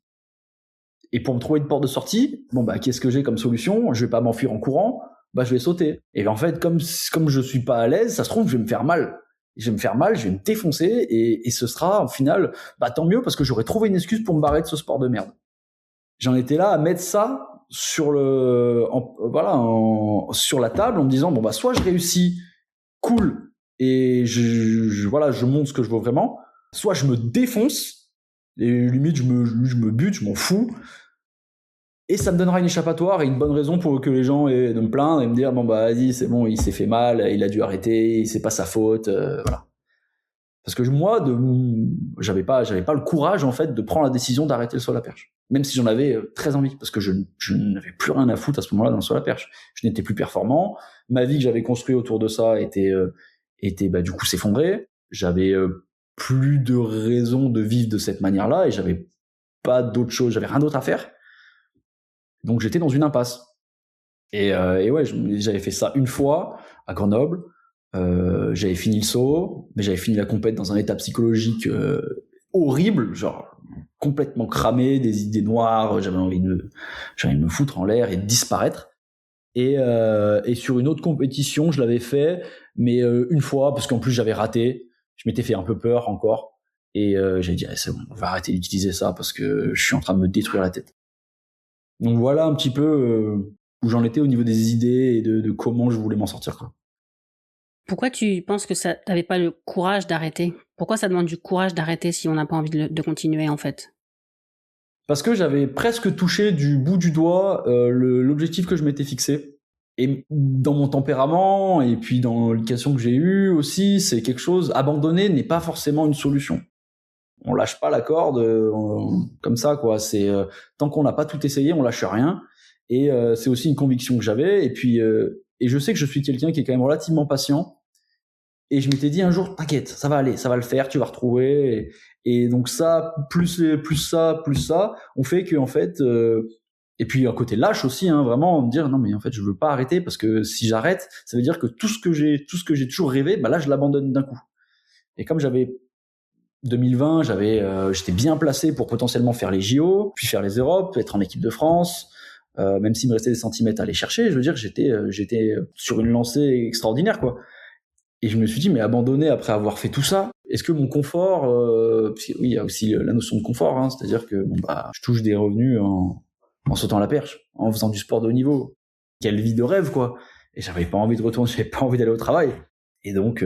Et pour me trouver une porte de sortie, qu'est-ce que j'ai comme solution? Je vais pas m'enfuir en courant, je vais sauter. Et en fait, comme je suis pas à l'aise, ça se trouve, je vais me faire mal. Je vais me défoncer et ce sera, au final, tant mieux parce que j'aurais trouvé une excuse pour me barrer de ce sport de merde. J'en étais là à mettre ça sur sur la table en me disant, soit je réussis, cool, et je montre ce que je veux vraiment, soit je me défonce, et limite, je me bute, je m'en fous, et ça me donnera une échappatoire et une bonne raison pour que les gens aient de me plaindre et me dire vas-y, c'est bon, il s'est fait mal, il a dû arrêter, c'est pas sa faute, voilà. Parce que moi, j'avais pas le courage en fait de prendre la décision d'arrêter le saut à la perche, même si j'en avais très envie, parce que je n'avais plus rien à foutre à ce moment-là dans le saut à la perche. Je n'étais plus performant, ma vie que j'avais construite autour de ça était du coup s'effondrer. J'avais plus de raison de vivre de cette manière-là et j'avais pas d'autre chose, j'avais rien d'autre à faire. Donc j'étais dans une impasse. Et ouais, j'avais fait ça 1 fois à Grenoble. J'avais fini le saut, mais j'avais fini la compète dans un état psychologique horrible, genre complètement cramé, des idées noires, j'avais envie de me foutre en l'air et de disparaître. Et sur une autre compétition, je l'avais fait, mais une fois, parce qu'en plus j'avais raté, je m'étais fait un peu peur encore, et j'ai dit c'est bon, on va arrêter d'utiliser ça parce que je suis en train de me détruire la tête. Donc voilà un petit peu où j'en étais au niveau des idées et de comment je voulais m'en sortir, quoi. Pourquoi tu penses que ça t'avais pas le courage d'arrêter? Pourquoi ça demande du courage d'arrêter si on n'a pas envie de continuer en fait? Parce que j'avais presque touché du bout du doigt l'objectif que je m'étais fixé. Et dans mon tempérament, et puis dans l'éducation que j'ai eue aussi, c'est quelque chose, abandonner n'est pas forcément une solution. On lâche pas la corde comme ça, quoi. C'est tant qu'on n'a pas tout essayé, on lâche rien. Et c'est aussi une conviction que j'avais. Et puis, et je sais que je suis quelqu'un qui est quand même relativement patient. Et je m'étais dit un jour, t'inquiète, ça va aller, ça va le faire, tu vas retrouver. Et donc ça, plus ça, on fait que en fait, et puis un côté lâche aussi, hein, vraiment me dire non mais en fait je veux pas arrêter parce que si j'arrête, ça veut dire que tout ce que j'ai toujours rêvé, bah là je l'abandonne d'un coup. Et comme j'avais 2020, j'étais bien placé pour potentiellement faire les JO, puis faire les Europes, être en équipe de France. Même s'il me restait des centimètres à aller chercher, je veux dire, j'étais sur une lancée extraordinaire, quoi. Et je me suis dit, mais abandonner après avoir fait tout ça, est-ce que mon confort, parce que, oui, il y a aussi la notion de confort, hein, c'est-à-dire que bon, bah, je touche des revenus en sautant la perche, en faisant du sport de haut niveau. Quelle vie de rêve, quoi. Et j'avais pas envie de retourner, j'avais pas envie d'aller au travail. Et donc,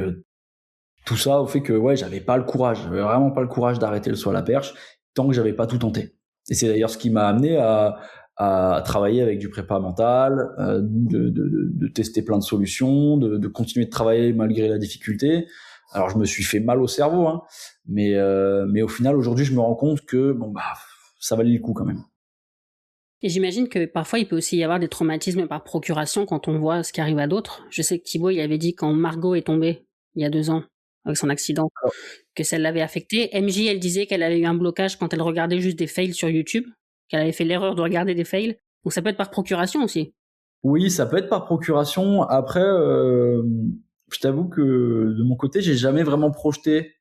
tout ça au fait que, ouais, j'avais vraiment pas le courage d'arrêter le saut à la perche tant que j'avais pas tout tenté. Et c'est d'ailleurs ce qui m'a amené à travailler avec du prépa mental, de tester plein de solutions, de continuer de travailler malgré la difficulté. Alors je me suis fait mal au cerveau, hein, mais au final aujourd'hui je me rends compte que bon bah ça valait le coup quand même. Et j'imagine que parfois il peut aussi y avoir des traumatismes par procuration quand on voit ce qui arrive à d'autres. Je sais que Thibaut il avait dit quand Margot est tombée il y a 2 ans avec son accident que ça l'avait affectée. MJ elle disait qu'elle avait eu un blocage quand elle regardait juste des fails sur YouTube, qu'elle avait fait l'erreur de regarder des fails. Donc ça peut être par procuration aussi. Oui, ça peut être par procuration. Après, je t'avoue que de mon côté, j'ai jamais vraiment projeté.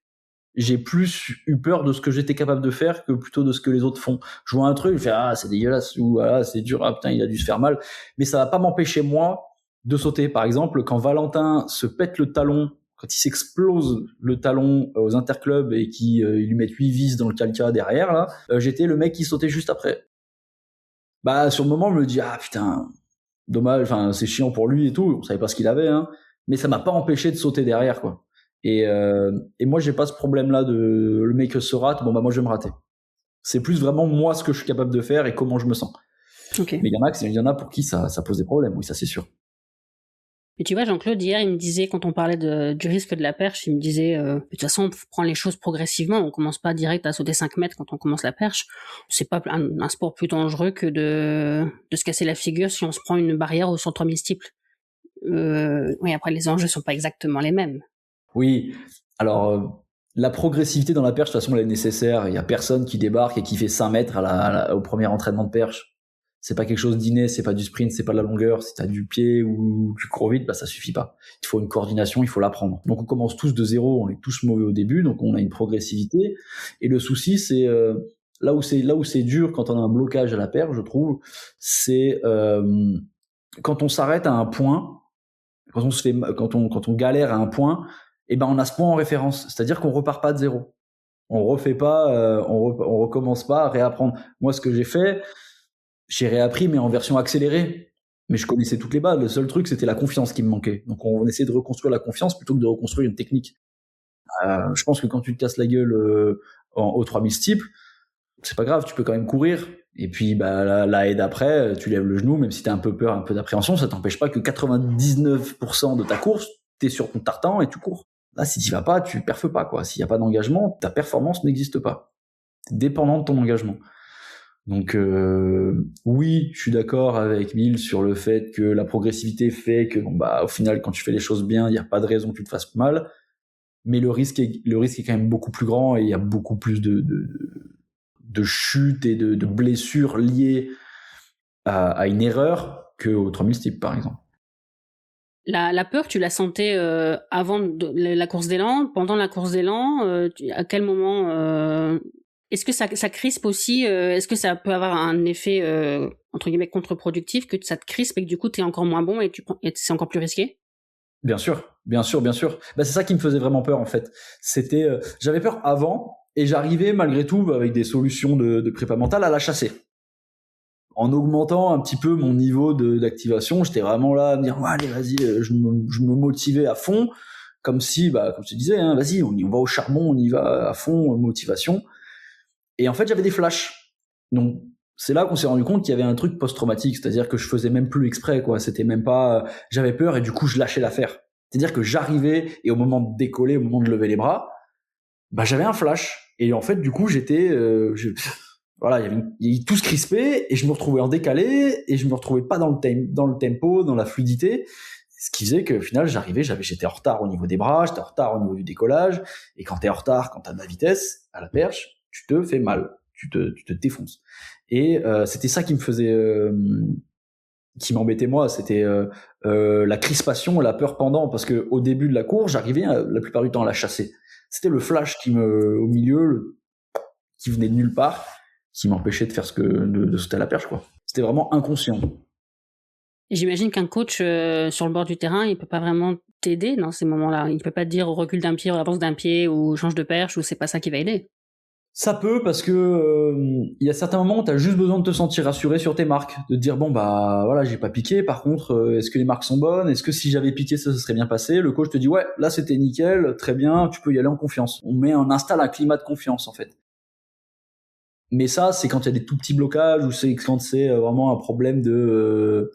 J'ai plus eu peur de ce que j'étais capable de faire que plutôt de ce que les autres font. Je vois un truc, je fais ah c'est dégueulasse ou ah c'est dur, ah putain il a dû se faire mal. Mais ça va pas m'empêcher moi de sauter. Par exemple, quand Valentin se pète le talon, quand il s'explose le talon aux interclubs et qui ils lui mettent 8 vis dans le calca derrière là, j'étais le mec qui sautait juste après. Bah sur le moment, je me dis ah putain dommage, enfin c'est chiant pour lui et tout, on savait pas ce qu'il avait, hein, mais ça m'a pas empêché de sauter derrière quoi. Et moi j'ai pas ce problème là de le mec se rate, bon bah moi je vais me rater. C'est plus vraiment moi ce que je suis capable de faire et comment je me sens. Okay. Mais il y en a pour qui ça pose des problèmes, oui ça c'est sûr. Et tu vois, Jean-Claude, hier, il me disait, quand on parlait du risque de la perche, il me disait, de toute façon, on prend les choses progressivement, on commence pas direct à sauter 5 mètres quand on commence la perche. C'est pas un sport plus dangereux que de se casser la figure si on se prend une barrière ou sur 3000 steeples. Oui, après, les enjeux sont pas exactement les mêmes. Oui, alors la progressivité dans la perche, de toute façon, elle est nécessaire. Il y a personne qui débarque et qui fait 5 mètres au premier entraînement de perche. C'est pas quelque chose d'inné, c'est pas du sprint, c'est pas de la longueur. Si t'as du pied ou tu cours vite, bah ça suffit pas. Il faut une coordination, il faut l'apprendre. Donc on commence tous de zéro, on est tous mauvais au début, donc on a une progressivité. Et le souci, c'est là où c'est dur quand on a un blocage à la perche, je trouve, c'est quand on s'arrête à un point, quand on galère à un point, et ben on a ce point en référence. C'est-à-dire qu'on repart pas de zéro. On refait pas, on recommence pas à réapprendre. Moi, ce que j'ai fait, j'ai réappris, mais en version accélérée. Mais je connaissais toutes les bases. Le seul truc, c'était la confiance qui me manquait. Donc, on essayait de reconstruire la confiance plutôt que de reconstruire une technique. Je pense que quand tu te casses la gueule au 3000 steeple, c'est pas grave, tu peux quand même courir. Et puis, bah, la haie d'après, tu lèves le genou, même si t'as un peu peur, un peu d'appréhension, ça t'empêche pas que 99% de ta course, t'es sur ton tartan et tu cours. Là, si t'y vas pas, tu perfes pas, quoi. S'il y a pas d'engagement, ta performance n'existe pas. T'es dépendant de ton engagement. Donc oui, je suis d'accord avec Bill sur le fait que la progressivité fait que bon bah au final quand tu fais les choses bien, il y a pas de raison que tu te fasses mal, mais le risque est quand même beaucoup plus grand et il y a beaucoup plus de chutes et de blessures liées à une erreur que au 3000 steeple par exemple. La peur, tu la sentais avant la course d'élan, pendant la course d'élan, à quel moment Est-ce que ça crispe aussi, est-ce que ça peut avoir un effet, entre guillemets «contre-productif», que ça te crispe et que du coup t'es encore moins bon et c'est encore plus risqué? Bien sûr, bien sûr, bien sûr. Bah, c'est ça qui me faisait vraiment peur en fait. C'était, j'avais peur avant et j'arrivais malgré tout avec des solutions de prépa mentale à la chasser. En augmentant un petit peu mon niveau d'activation, j'étais vraiment là à me dire ouais, allez vas-y, je me motivais à fond, comme si bah comme je te disais, hein, vas-y on va au charbon, on y va à fond, motivation. Et en fait j'avais des flashs. Donc c'est là qu'on s'est rendu compte qu'il y avait un truc post-traumatique, c'est-à-dire que je faisais même plus exprès, quoi. C'était même pas, j'avais peur et du coup je lâchais l'affaire. C'est-à-dire que j'arrivais et au moment de décoller, au moment de lever les bras, bah j'avais un flash. Et en fait du coup j'étais, voilà, il y avait tout se crispait et je me retrouvais en décalé et je me retrouvais pas dans le tempo, dans la fluidité. Ce qui faisait qu'au final j'étais en retard au niveau des bras, j'étais en retard au niveau du décollage. Et quand t'es en retard, quand t'as de la vitesse à la perche, tu te fais mal, tu te défonces. Et c'était ça qui me faisait, qui m'embêtait moi, c'était la crispation, la peur pendant, parce que au début de la course, j'arrivais la plupart du temps à la chasser. C'était le flash au milieu, qui venait de nulle part, qui m'empêchait de faire de sauter à la perche, quoi. C'était vraiment inconscient. Et j'imagine qu'un coach sur le bord du terrain, il peut pas vraiment t'aider dans ces moments-là. Il peut pas te dire recule d'un pied, avance d'un pied, ou change de perche, ou c'est pas ça qui va aider. Ça peut, parce que il y a certains moments où t'as juste besoin de te sentir rassuré sur tes marques, de te dire bon bah voilà, j'ai pas piqué, par contre est-ce que les marques sont bonnes, est-ce que si j'avais piqué ça se serait bien passé. Le coach te dit ouais, là c'était nickel, très bien, tu peux y aller en confiance. On installe un climat de confiance en fait. Mais ça c'est quand il y a des tout petits blocages, ou c'est quand c'est vraiment un problème de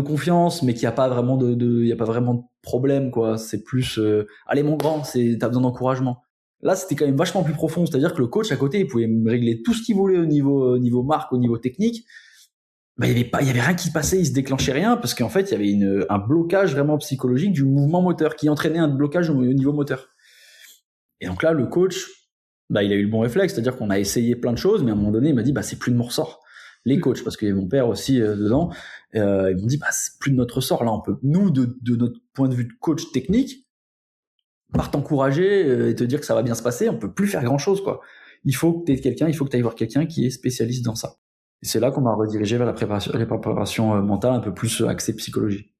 confiance, mais qu'il y a pas vraiment il y a pas vraiment de problème, quoi. C'est plus allez mon grand, t'as besoin d'encouragement. Là, c'était quand même vachement plus profond, c'est-à-dire que le coach à côté, il pouvait me régler tout ce qu'il voulait au niveau marque, au niveau technique. Bah, il y avait rien qui passait, il se déclenchait rien, parce qu'en fait, il y avait un blocage vraiment psychologique du mouvement moteur, qui entraînait un blocage au niveau moteur. Et donc là, le coach, bah, il a eu le bon réflexe, c'est-à-dire qu'on a essayé plein de choses, mais à un moment donné, il m'a dit, bah, c'est plus de mon ressort. Les coachs, parce qu'il y avait mon père aussi dedans, ils m'ont dit, bah, c'est plus de notre ressort, là, on peut, nous, de notre point de vue de coach technique, par t'encourager et te dire que ça va bien se passer, on peut plus faire grand chose, quoi. Il faut que t'ailles voir quelqu'un qui est spécialiste dans ça. Et c'est là qu'on m'a redirigé vers la préparation mentale un peu plus axée psychologie.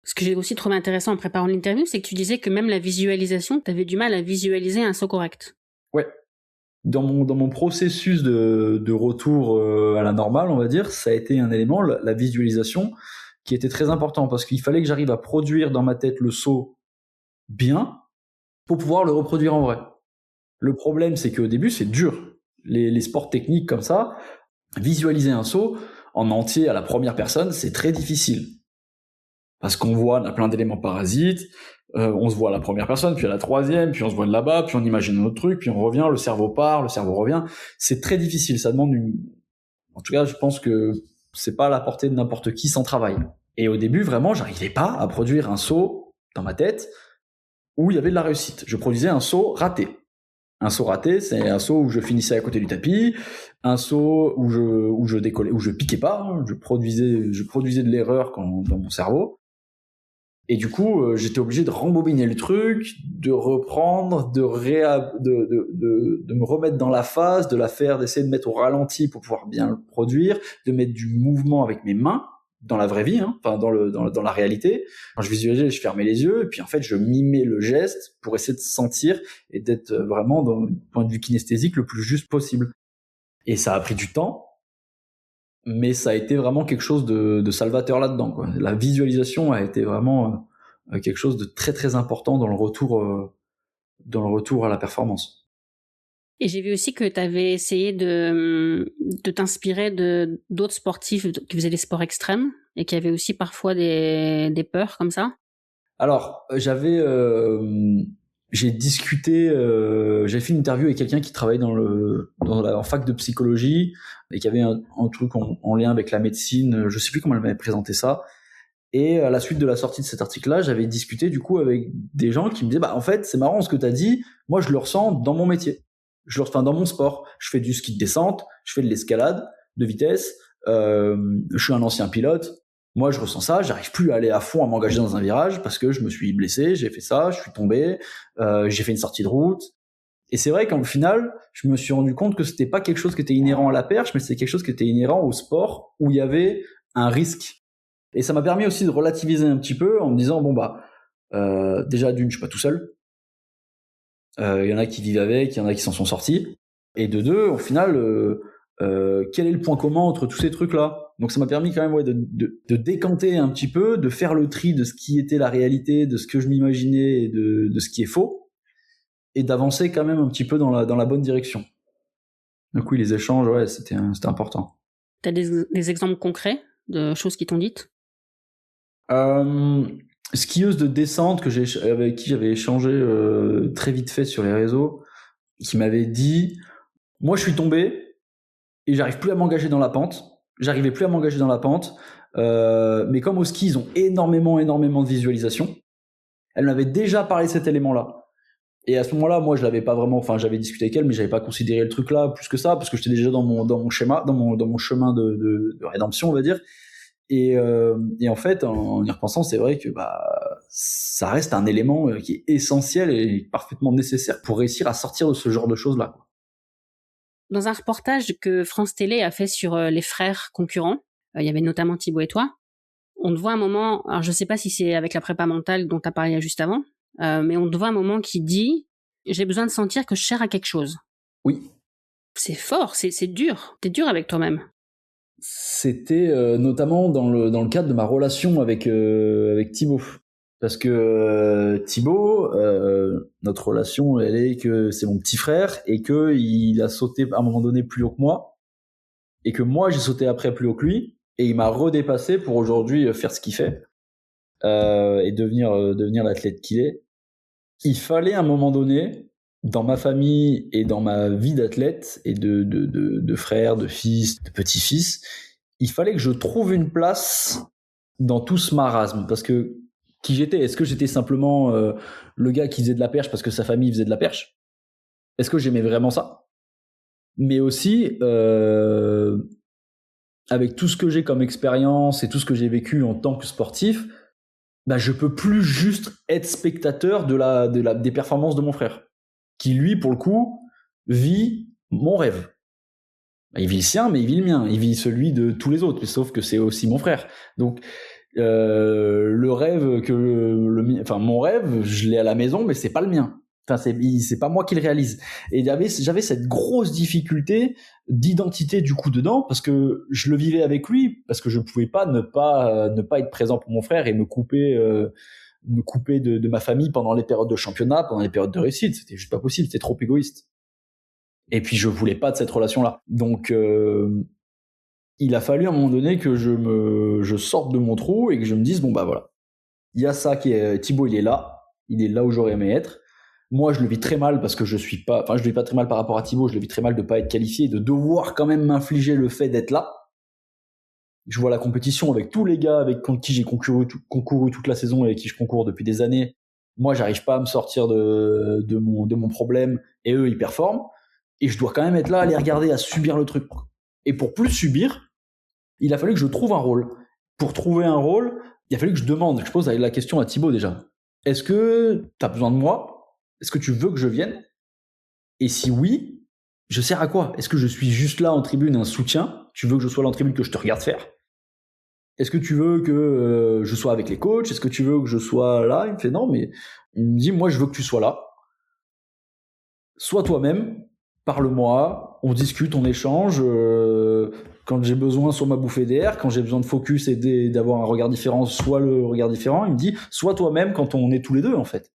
Ce que j'ai aussi trouvé intéressant en préparant l'interview, c'est que tu disais que même la visualisation, t'avais du mal à visualiser un saut correct. Ouais. Dans mon processus de retour à la normale, on va dire, ça a été un élément, la visualisation, qui était très important, parce qu'il fallait que j'arrive à produire dans ma tête le saut bien pour pouvoir le reproduire en vrai. Le problème, c'est qu'au début, c'est dur. Les sports techniques comme ça, visualiser un saut en entier à la première personne, c'est très difficile. Parce qu'on voit, on a plein d'éléments parasites, on se voit à la première personne, puis à la troisième, puis on se voit de là-bas, puis on imagine un autre truc, puis on revient, le cerveau part, le cerveau revient. C'est très difficile, ça demande en tout cas, je pense que c'est pas à la portée de n'importe qui sans travail. Et au début, vraiment, j'arrivais pas à produire un saut dans ma tête où il y avait de la réussite. Je produisais un saut raté. Un saut raté, c'est un saut où je finissais à côté du tapis, un saut où je décollais, où je piquais pas, hein, je produisais de l'erreur dans mon cerveau. Et du coup, j'étais obligé de rembobiner le truc, de reprendre, de me remettre dans la phase, d'essayer de mettre au ralenti pour pouvoir bien le produire, de mettre du mouvement avec mes mains dans la vraie vie, hein, enfin dans la réalité. Quand je visualisais, je fermais les yeux et puis en fait, je mimais le geste pour essayer de sentir et d'être vraiment d'un point de vue kinesthésique le plus juste possible. Et ça a pris du temps, mais ça a été vraiment quelque chose de salvateur là-dedans, quoi. La visualisation a été vraiment quelque chose de très très important dans le retour à la performance. Et j'ai vu aussi que tu avais essayé de t'inspirer d'autres sportifs qui faisaient des sports extrêmes et qui avaient aussi parfois des peurs comme ça. Alors, j'ai discuté, j'ai fait une interview avec quelqu'un qui travaille en fac de psychologie et qui avait un truc en lien avec la médecine. Je sais plus comment elle m'avait présenté ça. Et à la suite de la sortie de cet article-là, j'avais discuté du coup avec des gens qui me disaient, bah en fait, c'est marrant ce que t'as dit. Moi, je le ressens dans mon métier. Je le ressens dans mon sport. Je fais du ski de descente, je fais de l'escalade de vitesse. Je suis un ancien pilote. Moi, je ressens ça, j'arrive plus à aller à fond, à m'engager dans un virage parce que je me suis blessé, j'ai fait ça, je suis tombé, j'ai fait une sortie de route. Et c'est vrai qu'en final, je me suis rendu compte que c'était pas quelque chose qui était inhérent à la perche, mais c'est quelque chose qui était inhérent au sport où il y avait un risque. Et ça m'a permis aussi de relativiser un petit peu en me disant déjà d'une, je suis pas tout seul. Il y en a qui vivent avec, il y en a qui s'en sont sortis. Et de deux, au final, quel est le point commun entre tous ces trucs-là? Donc ça m'a permis quand même de décanter un petit peu, de faire le tri de ce qui était la réalité, de ce que je m'imaginais et de ce qui est faux, et d'avancer quand même un petit peu dans la bonne direction. Donc oui, les échanges, ouais, c'était important. T'as des exemples concrets de choses qui t'ont dites? Skieuse de descente avec qui j'avais échangé très vite fait sur les réseaux, qui m'avait dit, moi je suis tombé et j'arrive plus à m'engager dans la pente. J'arrivais plus à m'engager dans la pente, mais comme au ski ils ont énormément de visualisation, elle m'avait déjà parlé de cet élément-là. Et à ce moment-là, moi je l'avais pas vraiment, enfin j'avais discuté avec elle, mais j'avais pas considéré le truc là plus que ça parce que j'étais déjà dans mon schéma, dans mon chemin de rédemption, on va dire. Et en fait, en y repensant, c'est vrai que ça reste un élément qui est essentiel et parfaitement nécessaire pour réussir à sortir de ce genre de choses-là. Dans un reportage que France Télé a fait sur les frères concurrents, il y avait notamment Thibaut et toi, on te voit un moment, alors je sais pas si c'est avec la prépa mentale dont tu as parlé juste avant, mais on te voit un moment qui dit « J'ai besoin de sentir que je sers à quelque chose ». Oui. C'est fort, c'est dur. T'es dur avec toi-même. C'était notamment dans le cadre de ma relation avec Thibaut. Parce que Thibaut, notre relation, elle est que c'est mon petit frère et que il a sauté à un moment donné plus haut que moi et que moi j'ai sauté après plus haut que lui et il m'a redépassé pour aujourd'hui faire ce qu'il fait et devenir l'athlète qu'il est. Il fallait à un moment donné, dans ma famille et dans ma vie d'athlète et de frère, de fils, de petit-fils, il fallait que je trouve une place dans tout ce marasme parce que qui j'étais? Est-ce que j'étais simplement le gars qui faisait de la perche parce que sa famille faisait de la perche? Est-ce que j'aimais vraiment ça? Mais aussi, avec tout ce que j'ai comme expérience et tout ce que j'ai vécu en tant que sportif, je peux plus juste être spectateur des performances de mon frère, qui lui, pour le coup, vit mon rêve. Il vit le sien, mais il vit le mien. Il vit celui de tous les autres, sauf que c'est aussi mon frère. Donc, le rêve mon rêve, je l'ai à la maison, mais c'est pas le mien. Enfin, c'est pas moi qui le réalise. Et j'avais cette grosse difficulté d'identité du coup dedans, parce que je le vivais avec lui, parce que je pouvais pas ne pas être présent pour mon frère et me couper de ma famille pendant les périodes de championnat, pendant les périodes de réussite. C'était juste pas possible, c'était trop égoïste. Et puis je voulais pas de cette relation-là. Donc il a fallu à un moment donné que je sorte de mon trou et que je me dise voilà, il y a ça qui est Thibaut, il est là où j'aurais aimé être. Moi, je le vis très mal parce que je le vis pas très mal par rapport à Thibaut, je le vis très mal de pas être qualifié, de devoir quand même m'infliger le fait d'être là. Je vois la compétition avec tous les gars avec qui j'ai concouru toute la saison et avec qui je concours depuis des années. Moi, j'arrive pas à me sortir de mon problème et eux, ils performent. Et je dois quand même être là à les regarder, à subir le truc. Et pour plus subir, il a fallu que je trouve un rôle. Pour trouver un rôle, il a fallu que je pose la question à Thibaut déjà. Est-ce que tu as besoin de moi? Est-ce que tu veux que je vienne? Et si oui, je sers à quoi? Est-ce que je suis juste là en tribune, un soutien? Tu veux que je sois là en tribune, que je te regarde faire? Est-ce que tu veux que je sois avec les coachs? Est-ce que tu veux que je sois là? Il me fait non, mais il me dit, moi je veux que tu sois là. Sois toi-même, parle-moi, on discute, on échange. Quand j'ai besoin, soit ma bouffée d'air. Quand j'ai besoin de focus et d'avoir un regard différent, soit le regard différent. Il me dit, sois toi-même quand on est tous les deux, en fait.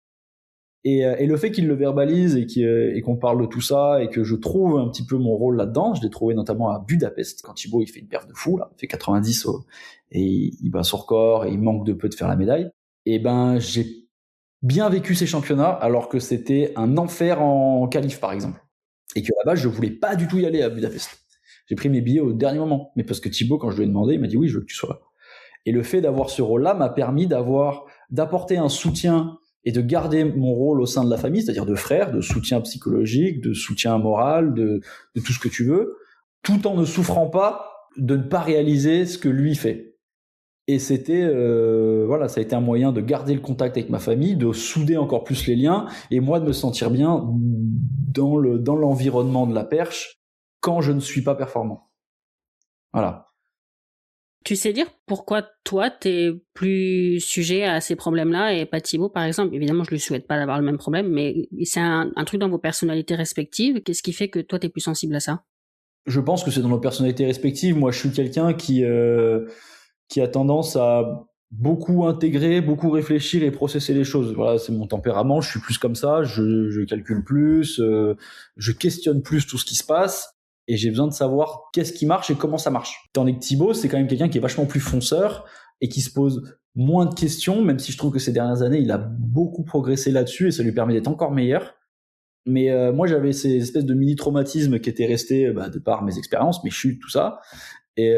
Et le fait qu'il le verbalise et qu'on parle de tout ça et que je trouve un petit peu mon rôle là-dedans, je l'ai trouvé notamment à Budapest, quand Thibaut il fait une perf de fou, là, il fait 90 et il bat son record et il manque de peu de faire la médaille. Et j'ai bien vécu ces championnats alors que c'était un enfer en qualif par exemple. Et que là-bas, je voulais pas du tout y aller à Budapest. J'ai pris mes billets au dernier moment. Mais parce que Thibaut, quand je lui ai demandé, il m'a dit oui, je veux que tu sois là. Et le fait d'avoir ce rôle-là m'a permis d'apporter un soutien et de garder mon rôle au sein de la famille, c'est-à-dire de frère, de soutien psychologique, de soutien moral, de tout ce que tu veux, tout en ne souffrant pas de ne pas réaliser ce que lui fait. Et c'était, voilà, ça a été un moyen de garder le contact avec ma famille, de souder encore plus les liens, et moi de me sentir bien dans l'environnement de la perche quand je ne suis pas performant. Voilà. Tu sais dire pourquoi toi, t'es plus sujet à ces problèmes-là et pas Thibaut, par exemple? Évidemment, je lui souhaite pas d'avoir le même problème, mais c'est un truc dans vos personnalités respectives. Qu'est-ce qui fait que toi, t'es plus sensible à ça? Je pense que c'est dans nos personnalités respectives. Moi, je suis quelqu'un qui a tendance à beaucoup intégrer, beaucoup réfléchir et processer les choses. Voilà, c'est mon tempérament. Je suis plus comme ça. Je calcule plus, je questionne plus tout ce qui se passe. Et j'ai besoin de savoir qu'est-ce qui marche et comment ça marche. Tandis que Thibaut, c'est quand même quelqu'un qui est vachement plus fonceur et qui se pose moins de questions, même si je trouve que ces dernières années, il a beaucoup progressé là-dessus et ça lui permet d'être encore meilleur. Mais moi, j'avais ces espèces de mini-traumatismes qui étaient restés de par mes expériences, mes chutes, tout ça. Et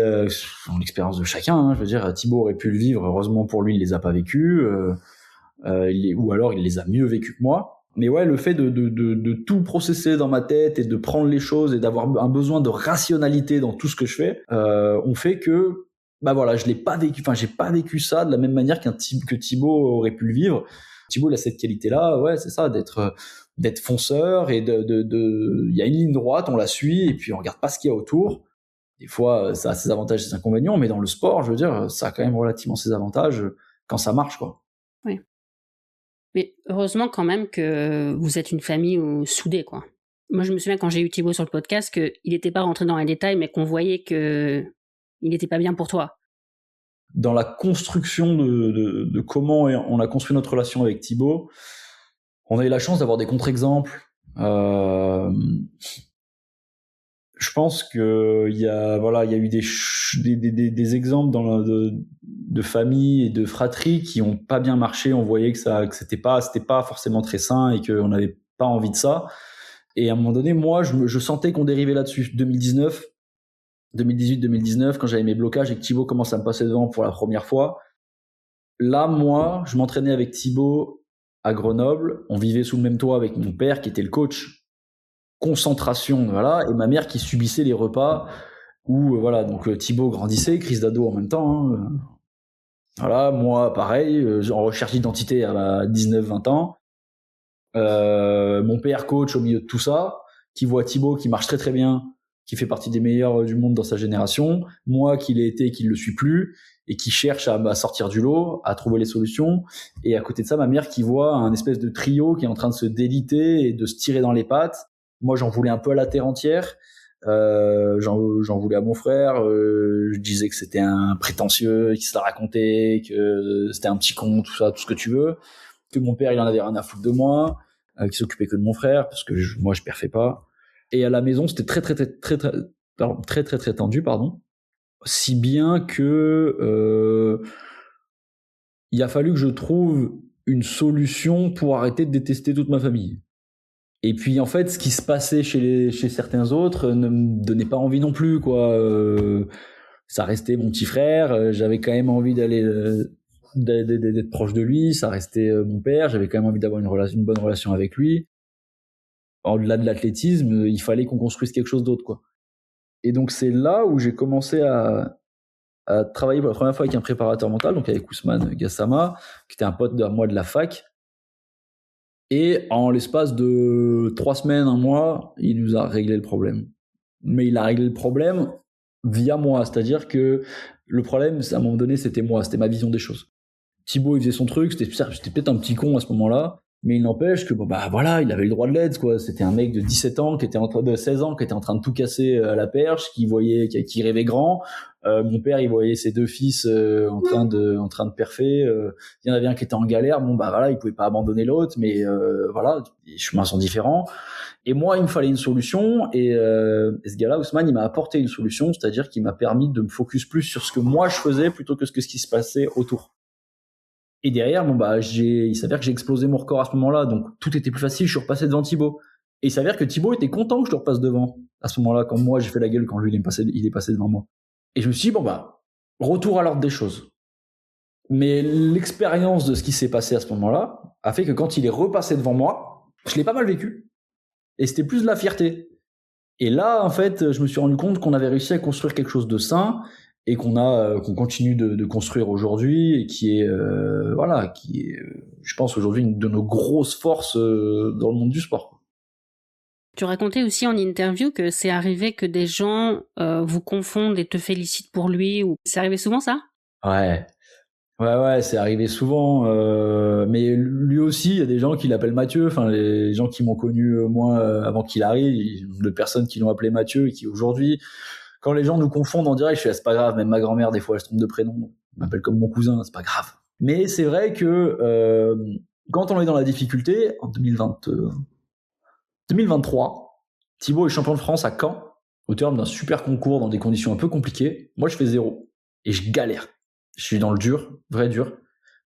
l'expérience de chacun, hein, je veux dire, Thibaut aurait pu le vivre, heureusement pour lui, il les a pas vécus, ou alors il les a mieux vécus que moi. Mais ouais, le fait de tout processer dans ma tête et de prendre les choses et d'avoir un besoin de rationalité dans tout ce que je fais, on fait que, bah voilà, je l'ai pas vécu, enfin, j'ai pas vécu ça de la même manière que Thibaut aurait pu le vivre. Thibaut, il a cette qualité-là, ouais, c'est ça, d'être fonceur et il y a une ligne droite, on la suit et puis on regarde pas ce qu'il y a autour. Des fois, ça a ses avantages et ses inconvénients, mais dans le sport, je veux dire, ça a quand même relativement ses avantages quand ça marche, quoi. Oui. Mais heureusement quand même que vous êtes une famille soudée, quoi. Moi, je me souviens quand j'ai eu Thibaut sur le podcast qu'il n'était pas rentré dans les détails, mais qu'on voyait que il n'était pas bien pour toi. Dans la construction de comment on a construit notre relation avec Thibaut, on a eu la chance d'avoir des contre-exemples. Je pense que il y a eu des exemples de famille et de fratrie qui ont pas bien marché. On voyait que c'était pas forcément très sain et qu'on n'avait pas envie de ça. Et à un moment donné, moi, je sentais qu'on dérivait là-dessus. 2018-2019, quand j'avais mes blocages et que Thibaut commence à me passer devant pour la première fois. Là, moi, je m'entraînais avec Thibaut à Grenoble. On vivait sous le même toit avec mon père qui était le coach concentration, voilà, et ma mère qui subissait les repas où, voilà, donc Thibaut grandissait, crise d'ado en même temps, hein, voilà, moi pareil, en recherche d'identité à 19-20 ans, mon père coach au milieu de tout ça, qui voit Thibaut qui marche très très bien, qui fait partie des meilleurs du monde dans sa génération, moi qui l'ai été et qui ne le suis plus, et qui cherche à sortir du lot, à trouver les solutions, et à côté de ça, ma mère qui voit un espèce de trio qui est en train de se déliter et de se tirer dans les pattes. Moi, j'en voulais un peu à la terre entière. J'en voulais à mon frère. Je disais que c'était un prétentieux, qu'il se la racontait, que c'était un petit con, tout ça, tout ce que tu veux. Que mon père, il en avait rien à foutre de moi, qu'il s'occupait que de mon frère, parce que moi, je perfais pas. Et à la maison, c'était très tendu, pardon. Si bien que il a fallu que je trouve une solution pour arrêter de détester toute ma famille. Et puis en fait, ce qui se passait chez certains autres ne me donnait pas envie non plus, quoi. Ça restait mon petit frère, j'avais quand même envie d'être proche de lui. Ça restait mon père, j'avais quand même envie d'avoir une bonne relation avec lui. Au-delà de l'athlétisme, il fallait qu'on construise quelque chose d'autre, quoi. Et donc c'est là où j'ai commencé à travailler pour la première fois avec un préparateur mental, donc avec Ousmane Gassama, qui était un pote de moi de la fac. Et en l'espace de 3 semaines, 1 mois, il nous a réglé le problème. Mais il a réglé le problème via moi, c'est-à-dire que le problème, à un moment donné, c'était moi, c'était ma vision des choses. Thibaut, il faisait son truc, j'étais peut-être un petit con à ce moment-là, mais il n'empêche que voilà, il avait le droit de l'aide, quoi. C'était un mec de 17 ans qui était de 16 ans qui était en train de tout casser à la perche, qui rêvait grand. Mon père, il voyait ses 2 fils en train de perfer. Il y en avait un qui était en galère. Bon voilà, il pouvait pas abandonner l'autre, mais voilà, les chemins sont différents. Et moi, il me fallait une solution. Et ce gars-là, Ousmane, il m'a apporté une solution, c'est-à-dire qu'il m'a permis de me focus plus sur ce que moi je faisais plutôt que ce qui se passait autour. Et derrière, il s'avère que j'ai explosé mon record à ce moment-là, donc tout était plus facile, je suis repassé devant Thibaut. Et il s'avère que Thibaut était content que je le repasse devant, à ce moment-là, quand moi j'ai fait la gueule, quand lui il est passé devant moi. Et je me suis dit, retour à l'ordre des choses. Mais l'expérience de ce qui s'est passé à ce moment-là a fait que quand il est repassé devant moi, je l'ai pas mal vécu. Et c'était plus de la fierté. Et là, en fait, je me suis rendu compte qu'on avait réussi à construire quelque chose de sain et qu'on continue de construire aujourd'hui et qui est je pense aujourd'hui une de nos grosses forces dans le monde du sport. Tu racontais aussi en interview que c'est arrivé que des gens vous confondent et te félicitent pour lui, ou c'est arrivé souvent ça? Ouais, c'est arrivé souvent, mais lui aussi, il y a des gens qui l'appellent Mathieu, enfin les gens qui m'ont connu moi avant qu'il arrive, de personnes qui l'ont appelé Mathieu et qui aujourd'hui, quand les gens nous confondent en direct, je fais c'est pas grave, même ma grand-mère des fois elle se trompe de prénom, elle m'appelle comme mon cousin, c'est pas grave. Mais c'est vrai que quand on est dans la difficulté, en 2023, Thibaut est champion de France à Caen, au terme d'un super concours dans des conditions un peu compliquées. Moi je fais 0 et je galère. Je suis dans le dur, vrai dur.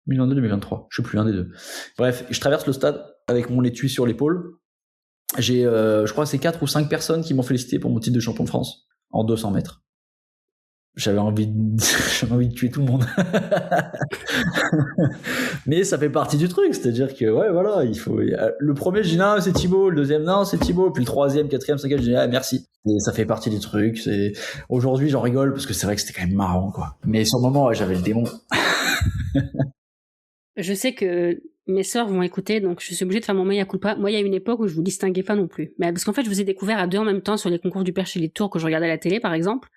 2022-2023, je sais plus, un des deux. Bref, je traverse le stade avec mon étui sur l'épaule. J'ai, je crois, c'est 4 ou 5 personnes qui m'ont félicité pour mon titre de champion de France en 200 mètres. J'avais envie de tuer tout le monde. Mais ça fait partie du truc, c'est-à-dire que, ouais, voilà, il faut, le premier, je dis non, c'est Thibaut, le deuxième, non, c'est Thibaut, puis le troisième, quatrième, cinquième, je dis ah, merci. Et ça fait partie du truc, aujourd'hui, j'en rigole parce que c'est vrai que c'était quand même marrant, quoi. Mais sur le moment, ouais, j'avais le démon. Je sais que mes sœurs vont écouter, donc je suis obligée de faire mon mea culpa. Moi, il y a une époque où je vous distinguais pas non plus. Mais parce qu'en fait, je vous ai découvert à deux en même temps sur les concours du Perche et les Tours que je regardais à la télé, par exemple.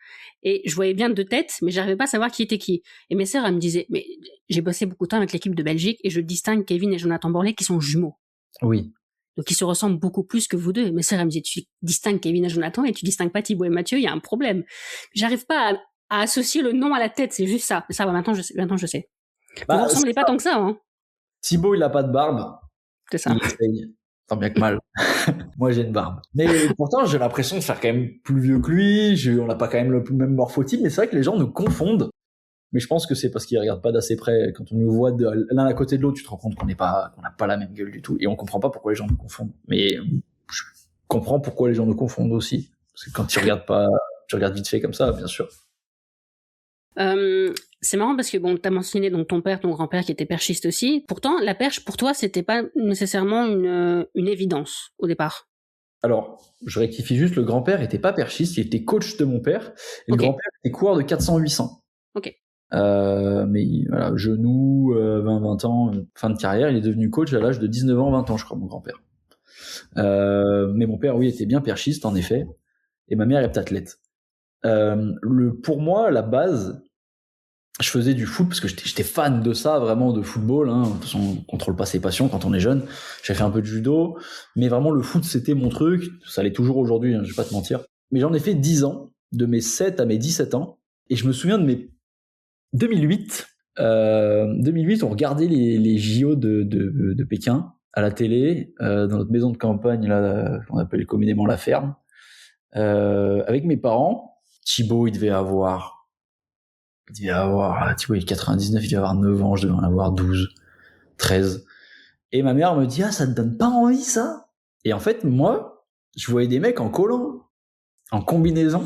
Et je voyais bien de tête, mais j'arrivais pas à savoir qui était qui. Et mes sœurs, elles me disaient, mais j'ai bossé beaucoup de temps avec l'équipe de Belgique et je distingue Kevin et Jonathan Borlée qui sont jumeaux. Oui. Donc ils se ressemblent beaucoup plus que vous deux. Mes sœurs, elles me disaient, tu distingues Kevin et Jonathan et tu distingues pas Thibaut et Mathieu, il y a un problème. J'arrive pas à associer le nom à la tête, c'est juste ça. Mais ça va, maintenant je sais. Vous ressemblez pas tant que ça, hein. Thibaut, il a pas de barbe. C'est ça. Il essaye, tant bien que mal. Moi, j'ai une barbe. Mais pourtant, j'ai l'impression de faire quand même plus vieux que lui. On n'a pas quand même le même morphotype, mais c'est vrai que les gens nous confondent. Mais je pense que c'est parce qu'ils regardent pas d'assez près. Quand on nous voit l'un à côté de l'autre, tu te rends compte qu'on n'a pas la même gueule du tout. Et on comprend pas pourquoi les gens nous confondent. Mais je comprends pourquoi les gens nous confondent aussi. Parce que quand tu regardes vite fait comme ça, bien sûr. C'est marrant parce que bon, t'as mentionné donc ton père, ton grand-père qui était perchiste aussi. Pourtant, la perche pour toi, c'était pas nécessairement une évidence au départ. Alors, je rectifie juste, le grand-père était pas perchiste, il était coach de mon père. Et le grand-père était coureur de 400-800. Ok. Mais voilà, genou, 20 ans, fin de carrière, il est devenu coach à l'âge de 19 ans, 20 ans, je crois, mon grand-père. Mais mon père, oui, était bien perchiste, en effet. Et ma mère est athlète. Pour moi, la base, je faisais du foot parce que j'étais fan de ça, vraiment, de football, hein. De toute façon, on contrôle pas ses passions quand on est jeune. J'ai fait un peu de judo, mais vraiment le foot, c'était mon truc. Ça l'est toujours aujourd'hui, hein, je vais pas te mentir. Mais j'en ai fait 10 ans, de mes 7 à mes 17 ans. Et je me souviens de mes 2008, on regardait les JO de Pékin à la télé, dans notre maison de campagne, là, qu'on appelle communément la ferme, avec mes parents. Thibaut, il devait avoir Thibaut, il est 99, il devait avoir 9 ans, je devais en avoir 12, 13. Et ma mère me dit, ah, ça te donne pas envie, ça? Et en fait, moi, je voyais des mecs en collant, en combinaison.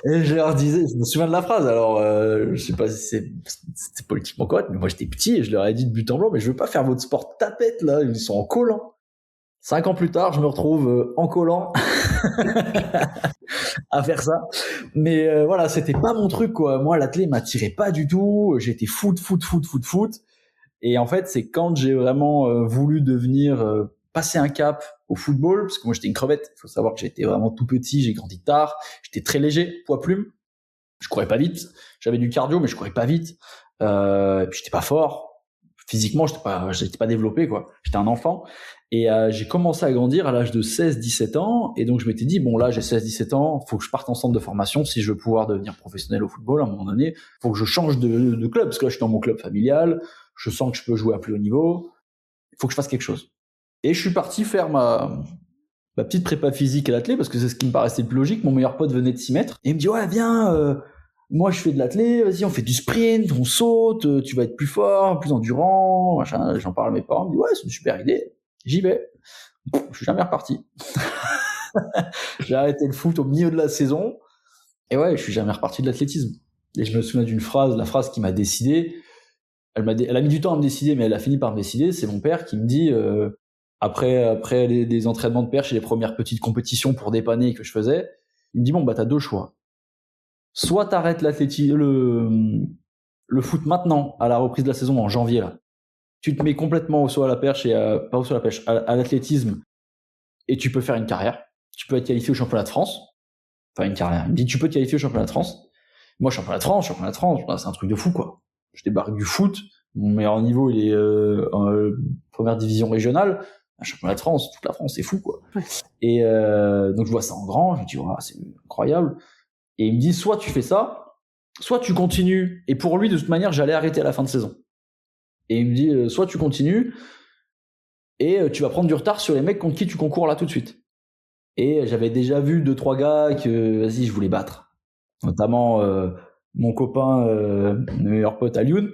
Et je leur disais, je me souviens de la phrase, alors je sais pas si c'était politiquement correct, mais moi j'étais petit et je leur ai dit de but en blanc, mais je veux pas faire votre sport tapette là, ils sont en collant. 5 ans plus tard, je me retrouve en collant à faire ça. Mais voilà, c'était pas mon truc, quoi. Moi, l'athlé m'attirait pas du tout, j'étais foot. Et en fait, c'est quand j'ai vraiment voulu devenir, passer un cap au football, parce que moi j'étais une crevette, il faut savoir que j'étais vraiment tout petit, j'ai grandi tard, j'étais très léger, poids plume, je courais pas vite, j'avais du cardio mais je courais pas vite, et puis j'étais pas fort, physiquement j'étais pas développé, quoi, j'étais un enfant, et j'ai commencé à grandir à l'âge de 16-17 ans, et donc je m'étais dit, bon là j'ai 16-17 ans, faut que je parte en centre de formation si je veux pouvoir devenir professionnel au football à un moment donné, faut que je change de club, parce que là je suis dans mon club familial, je sens que je peux jouer à plus haut niveau, il faut que je fasse quelque chose. Et je suis parti faire ma petite prépa physique à l'athlé parce que c'est ce qui me paraissait le plus logique. Mon meilleur pote venait de s'y mettre et il me dit ouais viens, moi je fais de l'athlé, vas-y on fait du sprint, on saute, tu vas être plus fort, plus endurant, machin. J'en parle à mes parents, ils me disent ouais c'est une super idée, j'y vais. Je suis jamais reparti. J'ai arrêté le foot au milieu de la saison et ouais je suis jamais reparti de l'athlétisme. Et je me souviens d'une phrase, la phrase qui m'a décidé. Elle a mis du temps à me décider, mais elle a fini par me décider. C'est mon père qui me dit. Après des entraînements de perche et les premières petites compétitions pour dépanner que je faisais, il me dit bon bah t'as deux choix. soit t'arrêtes le foot maintenant, à la reprise de la saison en janvier, là. Tu te mets complètement au saut à la perche pas au saut à la pêche, à l'athlétisme, et tu peux faire une carrière. Tu peux être qualifié au championnat de France. Enfin, une carrière. Il me dit, tu peux te qualifier au championnat de France. Moi, championnat de France, c'est un truc de fou, quoi. Je débarque du foot. Mon meilleur niveau, il est en première division régionale. Un championnat de France, toute la France, c'est fou, quoi. Ouais. Et donc, je vois ça en grand. Je me dis, oh, c'est incroyable. Et il me dit, soit tu fais ça, soit tu continues. Et pour lui, de toute manière, j'allais arrêter à la fin de saison. Et il me dit, soit tu continues, et tu vas prendre du retard sur les mecs contre qui tu concours là tout de suite. Et j'avais déjà vu 2-3 gars que, vas-y, je voulais battre. Notamment mon copain, mon meilleur pote Alioun,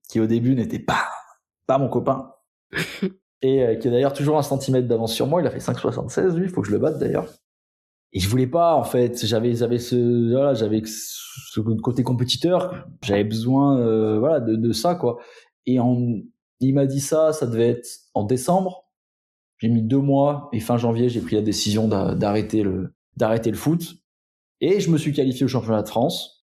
qui au début n'était pas mon copain. Et qui a d'ailleurs toujours 1 centimètre d'avance sur moi. Il a fait 5,76, lui, il faut que je le batte d'ailleurs. Et je voulais pas, en fait. J'avais ce côté compétiteur. J'avais besoin de ça, quoi. Et il m'a dit ça devait être en décembre. J'ai mis 2 mois et fin janvier, j'ai pris la décision d'arrêter le foot. Et je me suis qualifié au championnat de France.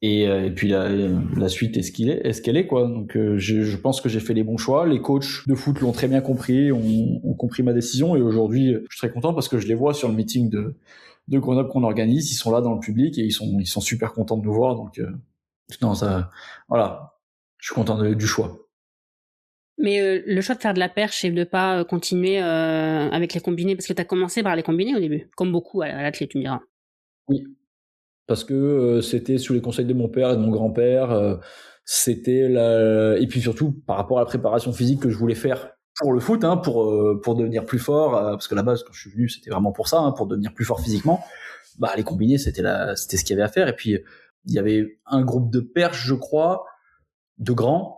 Et puis la suite est ce qu'elle est, quoi. Donc je pense que j'ai fait les bons choix. Les coachs de foot l'ont très bien compris, ont compris ma décision. Et aujourd'hui, je suis très content parce que je les vois sur le meeting de Grenoble qu'on organise. Ils sont là dans le public et ils sont super contents de nous voir. Donc non, ça, voilà, je suis content du choix. Mais le choix de faire de la perche et de pas continuer avec les combinés, parce que tu as commencé par les combinés au début, comme beaucoup à l'athlète, tu me diras. Oui, parce que c'était sous les conseils de mon père et de mon grand-père. Et puis surtout par rapport à la préparation physique que je voulais faire pour le foot, pour devenir plus fort, parce que la base quand je suis venu c'était vraiment pour ça, pour devenir plus fort physiquement. Bah les combinés c'était ce qu'il y avait à faire. Et puis il y avait un groupe de perches, je crois, de grands.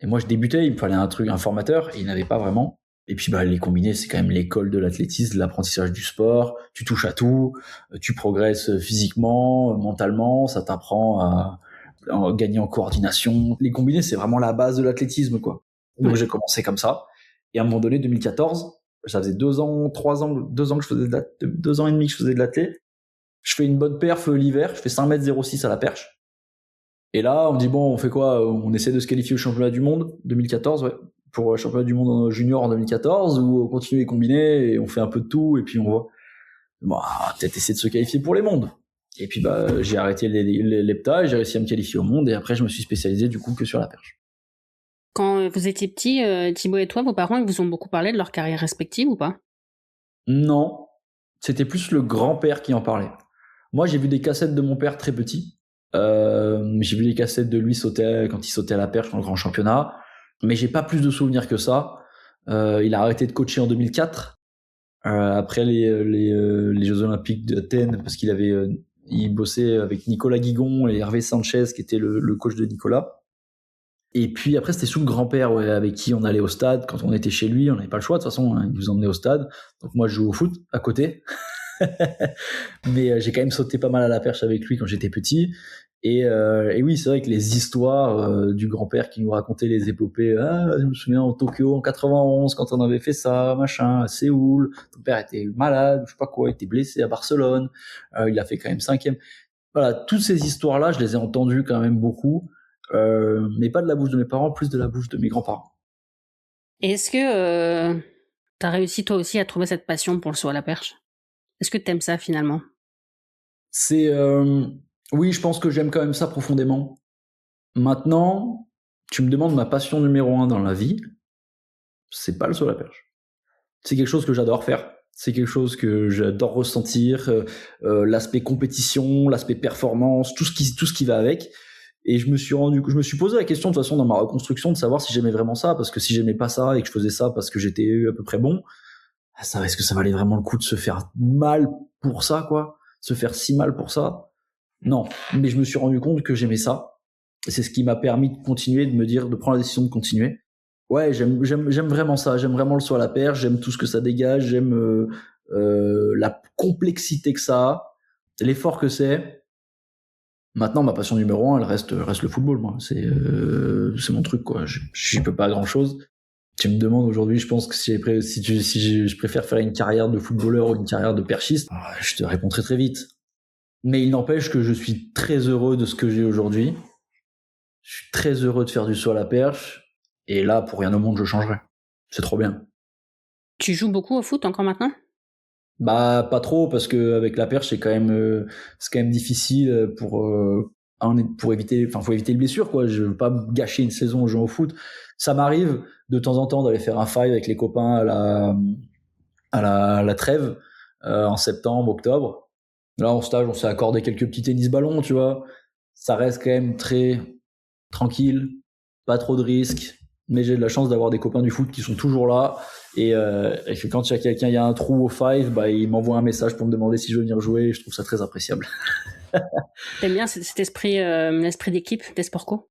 Et moi, je débutais, il me fallait un formateur, et il n'avait pas vraiment. Et puis, les combinés, c'est quand même l'école de l'athlétisme, de l'apprentissage du sport. Tu touches à tout, tu progresses physiquement, mentalement, ça t'apprend à gagner en coordination. Les combinés, c'est vraiment la base de l'athlétisme, quoi. Donc, j'ai commencé comme ça. Et à un moment donné, 2014, ça faisait 2 ans que je faisais 2 ans et demi que je faisais de l'athlé. Je fais une bonne perf l'hiver, je fais 5,06 m à la perche. Et là, on me dit, bon, on fait quoi? On essaie de se qualifier au championnat du monde 2014, ouais, pour le championnat du monde junior en 2014, ou on continue les combinés et on fait un peu de tout, et puis on voit. Bon, peut-être essayer de se qualifier pour les mondes. Et puis, j'ai arrêté l'hepta et j'ai réussi à me qualifier au monde, et après, je me suis spécialisé, du coup, que sur la perche. Quand vous étiez petit, Thibaut et toi, vos parents, ils vous ont beaucoup parlé de leur carrière respective ou pas? Non. C'était plus le grand-père qui en parlait. Moi, j'ai vu des cassettes de mon père très petit. J'ai vu les cassettes de lui quand il sautait à la perche dans le grand championnat, mais j'ai pas plus de souvenirs que ça. Il a arrêté de coacher en 2004 après les Jeux Olympiques d'Athènes, parce il bossait avec Nicolas Guigon et Hervé Sanchez qui était le coach de Nicolas. Et puis après c'était sous le grand-père, ouais, avec qui on allait au stade quand on était chez lui. On n'avait pas le choix de toute façon, il nous emmenait au stade. Donc moi je joue au foot à côté. Mais j'ai quand même sauté pas mal à la perche avec lui quand j'étais petit. Et oui, c'est vrai que les histoires du grand-père qui nous racontait les épopées, je me souviens en Tokyo en 91 quand on avait fait ça, machin, à Séoul, ton père était malade, je sais pas quoi, il était blessé à Barcelone, il a fait quand même 5e. Voilà, toutes ces histoires-là, je les ai entendues quand même beaucoup, mais pas de la bouche de mes parents, plus de la bouche de mes grands-parents. Est-ce que t'as réussi toi aussi à trouver cette passion pour le saut à la perche? Est-ce que t'aimes ça finalement? Oui, je pense que j'aime quand même ça profondément. Maintenant, tu me demandes ma passion numéro 1 dans la vie, c'est pas le saut à la perche. C'est quelque chose que j'adore faire. C'est quelque chose que j'adore ressentir, l'aspect compétition, l'aspect performance, tout ce qui va avec. Et je me suis posé la question de toute façon dans ma reconstruction de savoir si j'aimais vraiment ça, parce que si j'aimais pas ça et que je faisais ça parce que j'étais à peu près bon, est-ce que ça valait vraiment le coup de se faire mal pour ça, quoi? Se faire si mal pour ça? Non. Mais je me suis rendu compte que j'aimais ça. Et c'est ce qui m'a permis de continuer, de prendre la décision de continuer. Ouais, j'aime vraiment ça. J'aime vraiment le saut à la perche. J'aime tout ce que ça dégage. J'aime la complexité que ça a, l'effort que c'est. Maintenant, ma passion numéro 1, elle reste le football, moi. C'est mon truc, quoi. J'y peux pas grand chose. Tu me demandes aujourd'hui, je pense que si je préfère faire une carrière de footballeur ou une carrière de perchiste, je te réponds très très vite. Mais il n'empêche que je suis très heureux de ce que j'ai aujourd'hui. Je suis très heureux de faire du saut à la perche. Et là, pour rien au monde, je changerais. C'est trop bien. Tu joues beaucoup au foot encore maintenant? Bah, pas trop, parce que avec la perche, c'est quand même difficile pour éviter, enfin, faut éviter les blessures, quoi. Je veux pas gâcher une saison en jouant au foot. Ça m'arrive de temps en temps d'aller faire un five avec les copains à la trêve, en septembre, octobre. Là, en stage, on s'est accordé quelques petits tennis ballons, tu vois. Ça reste quand même très tranquille, pas trop de risques. Mais j'ai de la chance d'avoir des copains du foot qui sont toujours là. Et que quand il y a quelqu'un, il y a un trou au five, bah, il m'envoie un message pour me demander si je veux venir jouer. Et je trouve ça très appréciable. T'aimes bien cet esprit, l'esprit d'équipe des sport co?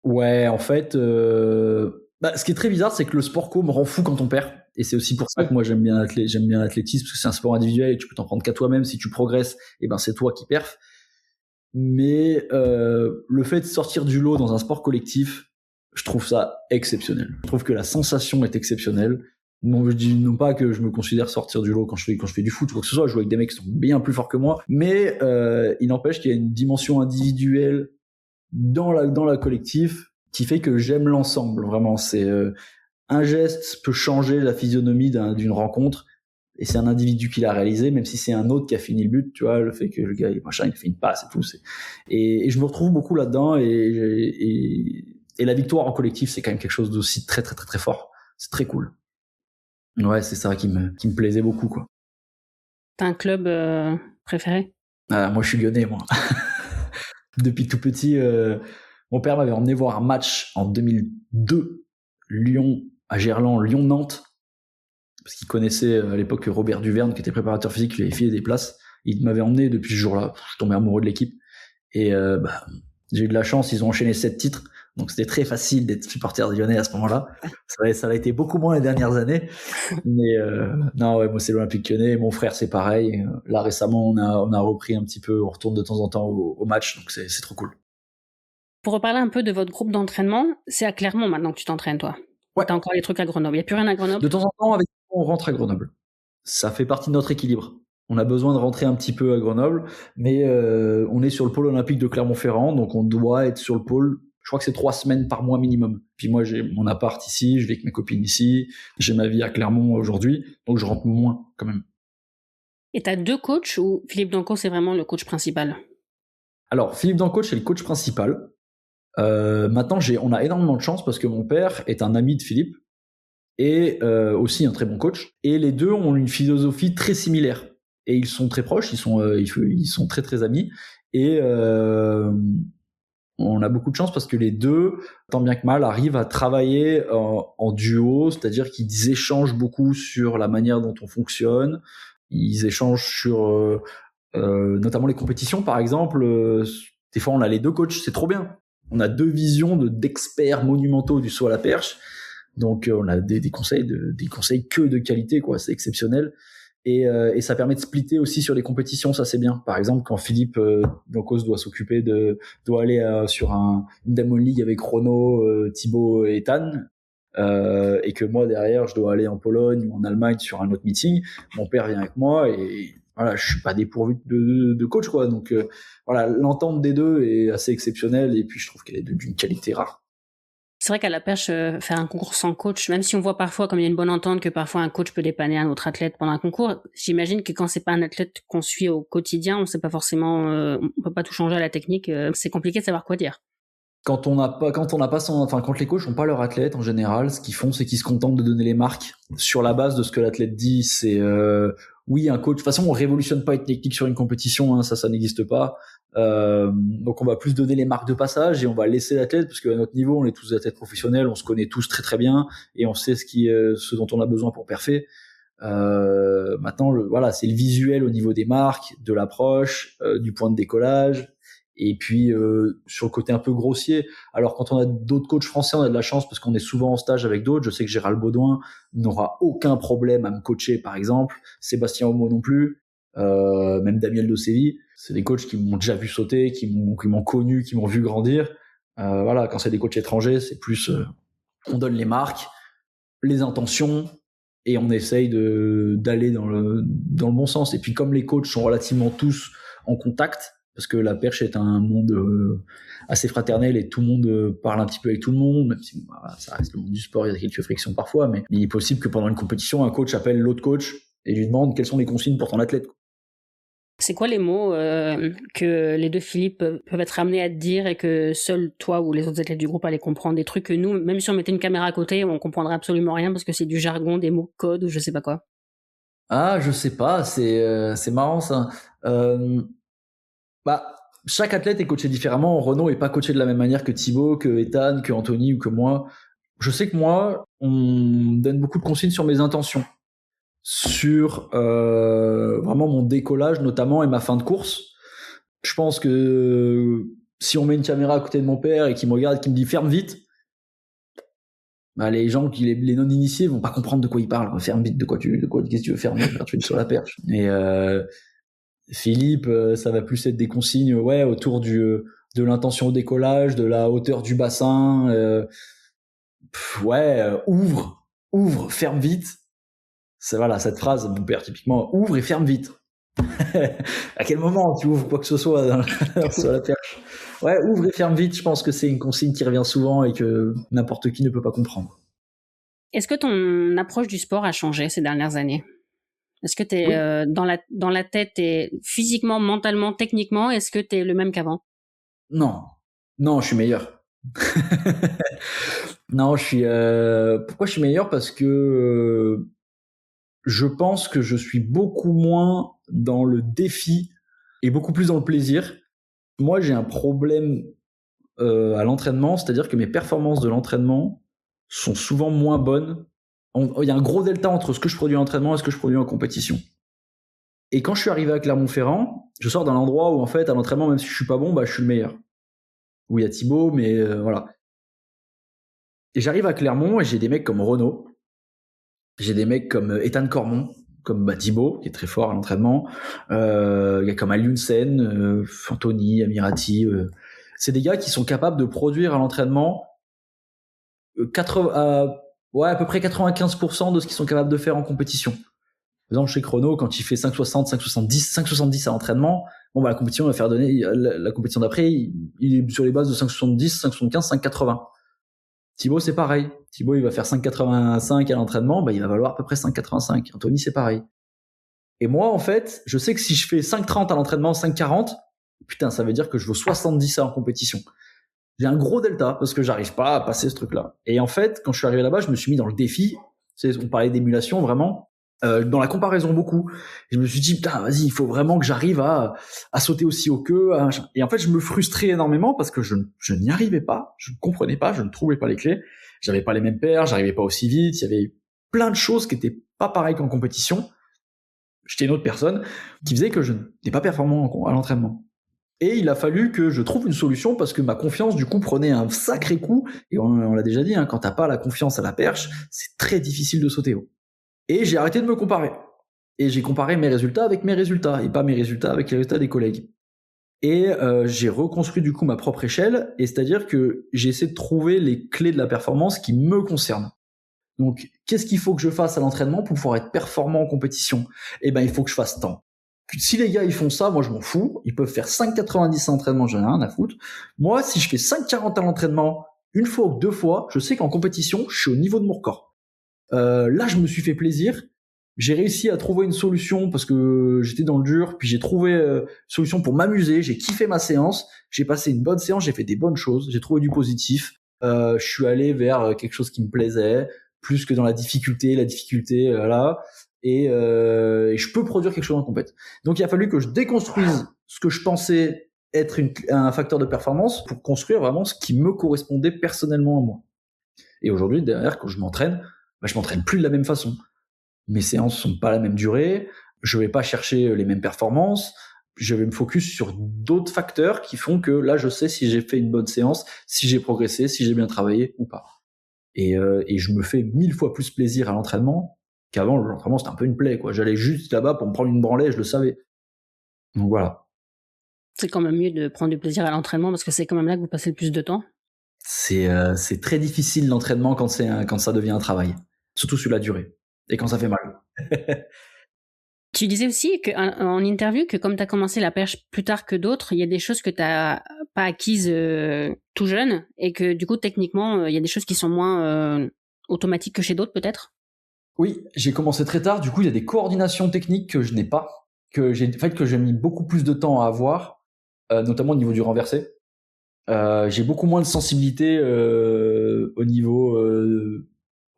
Ouais, en fait, ce qui est très bizarre, c'est que le sport co me rend fou quand on perd. Et c'est aussi pour ça que moi j'aime bien l'athlétisme, parce que c'est un sport individuel et tu peux t'en prendre qu'à toi-même. Si tu progresses, et ben c'est toi qui perds. Mais le fait de sortir du lot dans un sport collectif, je trouve ça exceptionnel. Je trouve que la sensation est exceptionnelle. Non, je dis non pas que je me considère sortir du lot quand je fais du foot ou quoi que ce soit. Je joue avec des mecs qui sont bien plus forts que moi, mais il n'empêche qu'il y a une dimension individuelle dans la collectif qui fait que j'aime l'ensemble. Vraiment, c'est un geste peut changer la physionomie d'une rencontre. Et c'est un individu qui l'a réalisé, même si c'est un autre qui a fini le but, tu vois, le fait que le gars, machin, il fait une passe et tout. Et je me retrouve beaucoup là-dedans, et la victoire en collectif, c'est quand même quelque chose d'aussi très, très, très, très fort. C'est très cool. Ouais, c'est ça qui me plaisait beaucoup, quoi. T'as un club préféré? Moi, je suis lyonnais, moi. Depuis tout petit, mon père m'avait emmené voir un match en 2002, Lyon, à Gerland, Lyon-Nantes, parce qu'il connaissait à l'époque Robert Duverne, qui était préparateur physique, qui lui avait filé des places. Il m'avait emmené depuis ce jour-là. Je suis tombé amoureux de l'équipe. Et j'ai eu de la chance, ils ont enchaîné 7 titres. Donc c'était très facile d'être supporter lyonnais à ce moment-là. Ça a été beaucoup moins les dernières années. Mais non, ouais, moi c'est l'Olympique Lyonnais. Mon frère c'est pareil. Là récemment, on a repris un petit peu. On retourne de temps en temps au match. Donc c'est trop cool. Pour reparler un peu de votre groupe d'entraînement, c'est à Clermont maintenant que tu t'entraînes, toi? Ouais. T'as encore les trucs à Grenoble. Il n'y a plus rien à Grenoble? De temps en temps, on rentre à Grenoble. Ça fait partie de notre équilibre. On a besoin de rentrer un petit peu à Grenoble, mais on est sur le pôle olympique de Clermont-Ferrand, donc on doit être sur le pôle. Je crois que c'est 3 semaines par mois minimum. Puis moi, j'ai mon appart ici, je vis avec mes copines ici, j'ai ma vie à Clermont aujourd'hui, donc je rentre moins quand même. Et t'as 2 coachs ou Philippe Danco, c'est vraiment le coach principal? Alors, Philippe Danco, c'est le coach principal. Maintenant, on a énormément de chance parce que mon père est un ami de Philippe et aussi un très bon coach. Et les deux ont une philosophie très similaire. Et ils sont très proches, ils sont très très amis. Et on a beaucoup de chance parce que les deux, tant bien que mal, arrivent à travailler en duo, c'est-à-dire qu'ils échangent beaucoup sur la manière dont on fonctionne. Ils échangent sur notamment les compétitions, par exemple. Des fois, on a les deux coachs, c'est trop bien. On a 2 visions d'experts monumentaux du saut à la perche. Donc, on a des conseils que de qualité, quoi. C'est exceptionnel. Et ça permet de splitter aussi sur les compétitions, ça c'est bien. Par exemple, quand Philippe Dancos doit aller sur une Diamond League avec Renaud, Thibaut et Tan, et que moi derrière je dois aller en Pologne ou en Allemagne sur un autre meeting, mon père vient avec moi et voilà, je suis pas dépourvu de coach, quoi. Donc voilà, l'entente des deux est assez exceptionnelle et puis je trouve qu'elle est d'une qualité rare. C'est vrai qu'à la perche, faire un concours sans coach, même si on voit parfois, comme il y a une bonne entente, que parfois un coach peut dépanner un autre athlète pendant un concours, j'imagine que quand c'est pas un athlète qu'on suit au quotidien, on sait pas forcément, on peut pas tout changer à la technique, c'est compliqué de savoir quoi dire. Quand les coachs n'ont pas leur athlète, en général, ce qu'ils font, c'est qu'ils se contentent de donner les marques sur la base de ce que l'athlète dit. C'est oui, un coach. De toute façon, on révolutionne pas une technique sur une compétition, hein, ça n'existe pas. Donc, on va plus donner les marques de passage et on va laisser l'athlète, parce qu'à notre niveau, on est tous des athlètes professionnels, on se connaît tous très très bien et on sait ce dont on a besoin pour perfer. Maintenant, voilà, c'est le visuel au niveau des marques, de l'approche, du point de décollage. Et puis sur le côté un peu grossier. Alors quand on a d'autres coachs français, on a de la chance parce qu'on est souvent en stage avec d'autres. Je sais que Gérald Baudouin n'aura aucun problème à me coacher, par exemple. Sébastien Homo non plus. Même Daniel Dosevi. C'est des coachs qui m'ont déjà vu sauter, qui m'ont connu, qui m'ont vu grandir. Voilà, quand c'est des coachs étrangers, c'est plus on donne les marques, les intentions et on essaye d'aller dans le bon sens. Et puis comme les coachs sont relativement tous en contact, parce que la perche est un monde assez fraternel et tout le monde parle un petit peu avec tout le monde, même si ça reste le monde du sport, il y a quelques frictions parfois, mais il est possible que pendant une compétition, un coach appelle l'autre coach et lui demande quelles sont les consignes pour ton athlète. C'est quoi les mots que les deux Philippe peuvent être amenés à te dire et que seul toi ou les autres athlètes du groupe allaient comprendre, des trucs que nous, même si on mettait une caméra à côté, on comprendrait absolument rien parce que c'est du jargon, des mots code ou je sais pas quoi. Ah, je sais pas, c'est marrant ça. Chaque athlète est coaché différemment. Renaud est pas coaché de la même manière que Thibaut, que Ethan, que Anthony ou que moi. Je sais que moi, on donne beaucoup de consignes sur mes intentions, sur vraiment mon décollage notamment et ma fin de course. Je pense que si on met une caméra à côté de mon père et qu'il me regarde, qu'il me dit ferme vite, les gens les non initiés vont pas comprendre de quoi il parle. Ferme vite, qu'est-ce que tu veux fermer? Tu es sur la perche. Et Philippe, ça va plus être des consignes, autour de l'intention au décollage, de la hauteur du bassin, ouvre, ferme vite. C'est cette phrase, mon père typiquement, ouvre et ferme vite. À quel moment tu ouvres quoi que ce soit sur la perche? Ouvre et ferme vite. Je pense que c'est une consigne qui revient souvent et que n'importe qui ne peut pas comprendre. Est-ce que ton approche du sport a changé ces dernières années? Est-ce que t'es dans la tête, et physiquement, mentalement, techniquement, est-ce que t'es le même qu'avant? Non, je suis meilleur. Non, pourquoi je suis meilleur? Parce que je pense que je suis beaucoup moins dans le défi et beaucoup plus dans le plaisir. Moi, j'ai un problème à l'entraînement, c'est-à-dire que mes performances de l'entraînement sont souvent moins bonnes. Il y a un gros delta entre ce que je produis en entraînement et ce que je produis en compétition. Et quand je suis arrivé à Clermont-Ferrand, je sors d'un endroit où en fait à l'entraînement, même si je suis pas bon, je suis le meilleur. Où il y a Thibaut, mais voilà. Et j'arrive à Clermont et j'ai des mecs comme Renaud, j'ai des mecs comme Ethan Cormont, comme Thibaut, qui est très fort à l'entraînement, il y a comme Aliunsen, Anthony, Amirati. C'est des gars qui sont capables de produire à l'entraînement à peu près 95% de ce qu'ils sont capables de faire en compétition. Par exemple, chez Chrono, quand il fait 5,60, 5,70 à l'entraînement, la compétition va faire donner, la compétition d'après, il est sur les bases de 5,70, 5,75, 5,80. Thibaut, c'est pareil. Thibaut, il va faire 5,85 à l'entraînement, il va valoir à peu près 5,85. Anthony, c'est pareil. Et moi, en fait, je sais que si je fais 5,30 à l'entraînement, 5,40, putain, ça veut dire que je vaux 70 en compétition. J'ai un gros delta parce que j'arrive pas à passer ce truc-là. Et en fait, quand je suis arrivé là-bas, je me suis mis dans le défi. On parlait d'émulation, vraiment. Dans la comparaison beaucoup. Et je me suis dit, putain, vas-y, il faut vraiment que j'arrive à sauter aussi haut qu'eux. Et en fait, je me frustrais énormément parce que je n'y arrivais pas, je ne comprenais pas, je ne trouvais pas les clés. J'avais pas les mêmes paires, j'arrivais pas aussi vite. Il y avait plein de choses qui étaient pas pareilles qu'en compétition. J'étais une autre personne qui faisait que je n'étais pas performant à l'entraînement. Et il a fallu que je trouve une solution parce que ma confiance, du coup, prenait un sacré coup. Et on l'a déjà dit, quand t'as pas la confiance à la perche, c'est très difficile de sauter haut. Et j'ai arrêté de me comparer. Et j'ai comparé mes résultats avec mes résultats et pas mes résultats avec les résultats des collègues. Et j'ai reconstruit du coup ma propre échelle, et c'est-à-dire que j'ai essayé de trouver les clés de la performance qui me concernent. Donc, qu'est-ce qu'il faut que je fasse à l'entraînement pour pouvoir être performant en compétition? Il faut que je fasse tant. Si les gars ils font ça, moi je m'en fous. Ils peuvent faire 5,90 à l'entraînement, j'en ai rien à foutre. Moi, si je fais 5,40 à l'entraînement, une fois ou deux fois, je sais qu'en compétition, je suis au niveau de mon record. Là, je me suis fait plaisir. J'ai réussi à trouver une solution parce que j'étais dans le dur, puis j'ai trouvé une solution pour m'amuser. J'ai kiffé ma séance, j'ai passé une bonne séance, j'ai fait des bonnes choses, j'ai trouvé du positif. Je suis allé vers quelque chose qui me plaisait, plus que dans la difficulté, là. Et je peux produire quelque chose en compète. Donc il a fallu que je déconstruise ce que je pensais être un facteur de performance pour construire vraiment ce qui me correspondait personnellement à moi. Et aujourd'hui, derrière, quand je m'entraîne, je m'entraîne plus de la même façon. Mes séances sont pas la même durée, je vais pas chercher les mêmes performances, je vais me focus sur d'autres facteurs qui font que là, je sais si j'ai fait une bonne séance, si j'ai progressé, si j'ai bien travaillé ou pas. Et je me fais 1000 fois plus plaisir à l'entraînement qu'avant. L'entraînement, c'était un peu une plaie, quoi. J'allais juste là-bas pour me prendre une branlée, je le savais. Donc voilà. C'est quand même mieux de prendre du plaisir à l'entraînement parce que c'est quand même là que vous passez le plus de temps. C'est très difficile l'entraînement quand ça devient un travail, surtout sur la durée et quand ça fait mal. Tu disais aussi en interview que comme tu as commencé la perche plus tard que d'autres, il y a des choses que tu n'as pas acquises tout jeune et que du coup, techniquement, il y a des choses qui sont moins automatiques que chez d'autres peut-être? Oui, j'ai commencé très tard. Du coup, il y a des coordinations techniques que je n'ai pas, que j'ai mis beaucoup plus de temps à avoir, notamment au niveau du renversé. J'ai beaucoup moins de sensibilité au niveau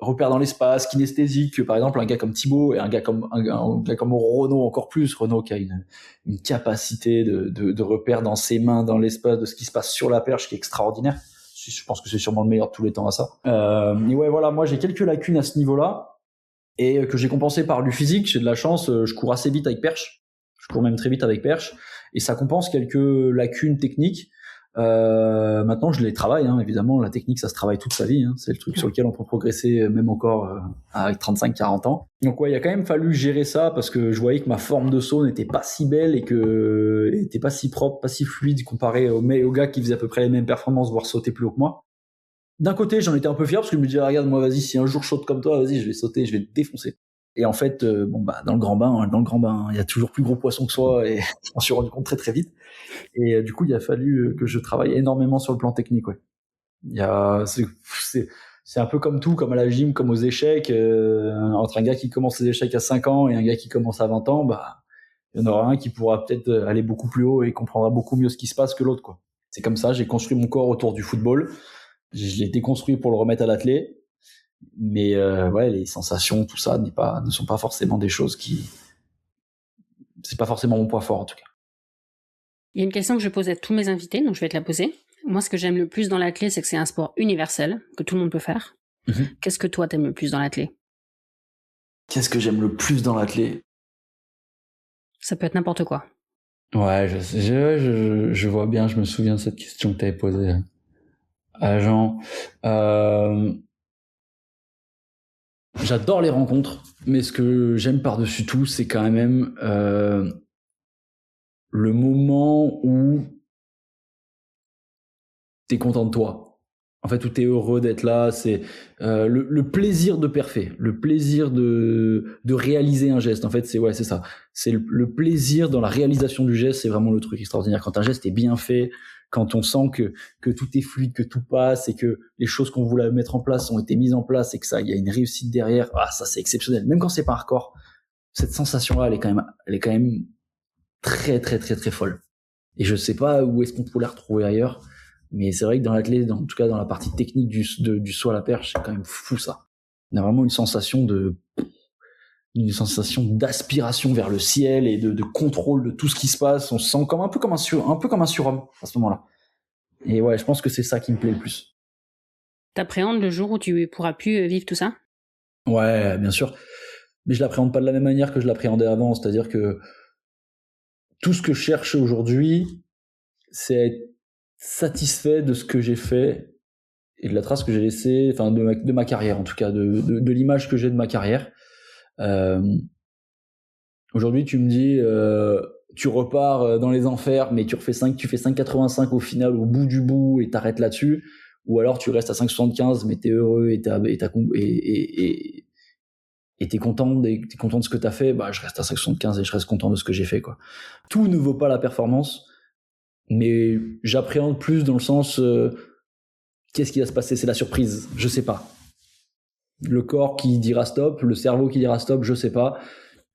repère dans l'espace, kinesthésique, que par exemple un gars comme Thibaut et un gars comme Renaud encore plus. Renaud qui a une capacité de repère dans ses mains, dans l'espace, de ce qui se passe sur la perche qui est extraordinaire. Je pense que c'est sûrement le meilleur de tous les temps à ça. Mais ouais, voilà, moi j'ai quelques lacunes à ce niveau-là et que j'ai compensé par du physique. J'ai de la chance, je cours assez vite avec perche. Je cours même très vite avec perche et ça compense quelques lacunes techniques. Maintenant, je les travaille, hein, évidemment. La technique, ça se travaille toute sa vie. Hein. C'est le truc sur lequel on peut progresser, même encore avec 35-40 ans. Donc ouais, il a quand même fallu gérer ça parce que je voyais que ma forme de saut n'était pas si belle et que n'était pas si propre, pas si fluide comparé aux gars qui faisaient à peu près les mêmes performances, voire sauter plus haut que moi. D'un côté, j'en étais un peu fier parce que je me disais, regarde, moi, vas-y, si un jour je saute comme toi, vas-y, je vais sauter, je vais te défoncer. Et en fait, dans le grand bain, il y a toujours plus gros poisson que soi et je m'en suis rendu compte très très vite. Et du coup, il a fallu que je travaille énormément sur le plan technique, ouais. C'est un peu comme tout, comme à la gym, comme aux échecs, entre un gars qui commence les échecs à 5 ans et un gars qui commence à 20 ans, il y en aura un qui pourra peut-être aller beaucoup plus haut et comprendra beaucoup mieux ce qui se passe que l'autre, quoi. C'est comme ça, j'ai construit mon corps autour du football. Je l'ai déconstruit pour le remettre à l'athlé. Mais ouais, les sensations, tout ça ne sont pas forcément des choses c'est pas forcément mon point fort en tout cas. Il y a une question que je pose à tous mes invités, donc je vais te la poser. Moi, ce que j'aime le plus dans l'athlé, c'est que c'est un sport universel, que tout le monde peut faire. Qu'est-ce que toi, t'aimes le plus dans l'athlé? Qu'est-ce que j'aime le plus dans l'athlé? Ça peut être n'importe quoi. Ouais, je vois bien, je me souviens de cette question que t'avais posée à Jean. J'adore les rencontres, mais ce que j'aime par-dessus tout, c'est quand même le moment où t'es content de toi. En fait, où t'es heureux d'être là, c'est le plaisir de parfait, le plaisir de réaliser un geste. En fait, c'est ça. C'est le plaisir dans la réalisation du geste, c'est vraiment le truc extraordinaire. Quand un geste est bien fait, quand on sent que tout est fluide, que tout passe et que les choses qu'on voulait mettre en place ont été mises en place et que ça, il y a une réussite derrière. Ah, ça c'est exceptionnel. Même quand c'est pas hardcore, cette sensation-là, elle est quand même très très très très folle. Et je sais pas où est-ce qu'on peut la retrouver ailleurs. Mais c'est vrai que dans l'athlète, en tout cas dans la partie technique du saut à la perche, c'est quand même fou ça. On a vraiment une sensation d'aspiration vers le ciel et de contrôle de tout ce qui se passe. On se sent un peu comme un surhomme à ce moment-là. Et ouais, je pense que c'est ça qui me plaît le plus. T'appréhendes le jour où tu pourras plus vivre tout ça? Ouais, bien sûr. Mais je l'appréhende pas de la même manière que je l'appréhendais avant. C'est-à-dire que tout ce que je cherche aujourd'hui, c'est être satisfait de ce que j'ai fait et de la trace que j'ai laissée, enfin de ma carrière en tout cas, de l'image que j'ai de ma carrière. Aujourd'hui, tu me dis, tu repars dans les enfers, mais tu fais 5,85 au final, au bout du bout, et t'arrêtes là-dessus, ou alors tu restes à 5,75, mais t'es heureux et t'es content de ce que t'as fait. Je reste à 5,75 et je reste content de ce que j'ai fait, quoi. Tout ne vaut pas la performance. Mais j'appréhende plus dans le sens qu'est-ce qui va se passer, c'est la surprise, je sais pas. Le corps qui dira stop, le cerveau qui dira stop, je sais pas.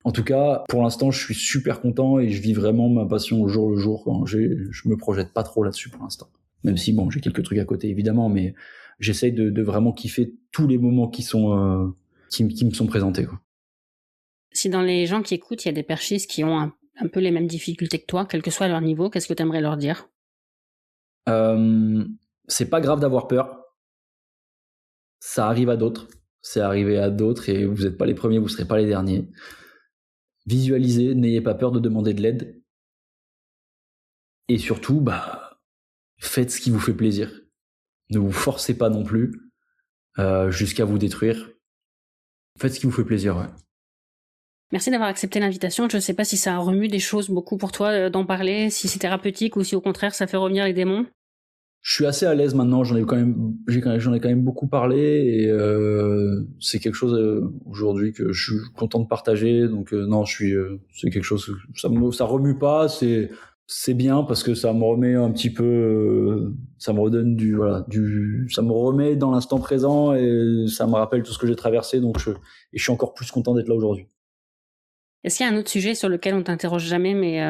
En tout cas, pour l'instant, je suis super content et je vis vraiment ma passion au jour le jour. Je me projette pas trop là-dessus pour l'instant. Même si j'ai quelques trucs à côté évidemment, mais j'essaye de vraiment kiffer tous les moments qui me sont présentés, quoi. Si dans les gens qui écoutent, il y a des perchistes qui ont un peu les mêmes difficultés que toi, quel que soit leur niveau, qu'est-ce que tu aimerais leur dire? C'est pas grave d'avoir peur. Ça arrive à d'autres. C'est arrivé à d'autres et vous n'êtes pas les premiers, vous serez pas les derniers. Visualisez, n'ayez pas peur de demander de l'aide. Et surtout, faites ce qui vous fait plaisir. Ne vous forcez pas non plus jusqu'à vous détruire. Faites ce qui vous fait plaisir, ouais. Merci d'avoir accepté l'invitation. Je ne sais pas si ça remue des choses beaucoup pour toi d'en parler, si c'est thérapeutique ou si au contraire ça fait revenir les démons. Je suis assez à l'aise maintenant. J'en ai quand même beaucoup parlé et c'est quelque chose aujourd'hui que je suis content de partager. Donc non, c'est quelque chose. Ça remue pas. C'est bien parce que ça me remet un petit peu, ça me redonne ça me remet dans l'instant présent et ça me rappelle tout ce que j'ai traversé. Donc je suis encore plus content d'être là aujourd'hui. Est-ce qu'il y a un autre sujet sur lequel on t'interroge jamais, mais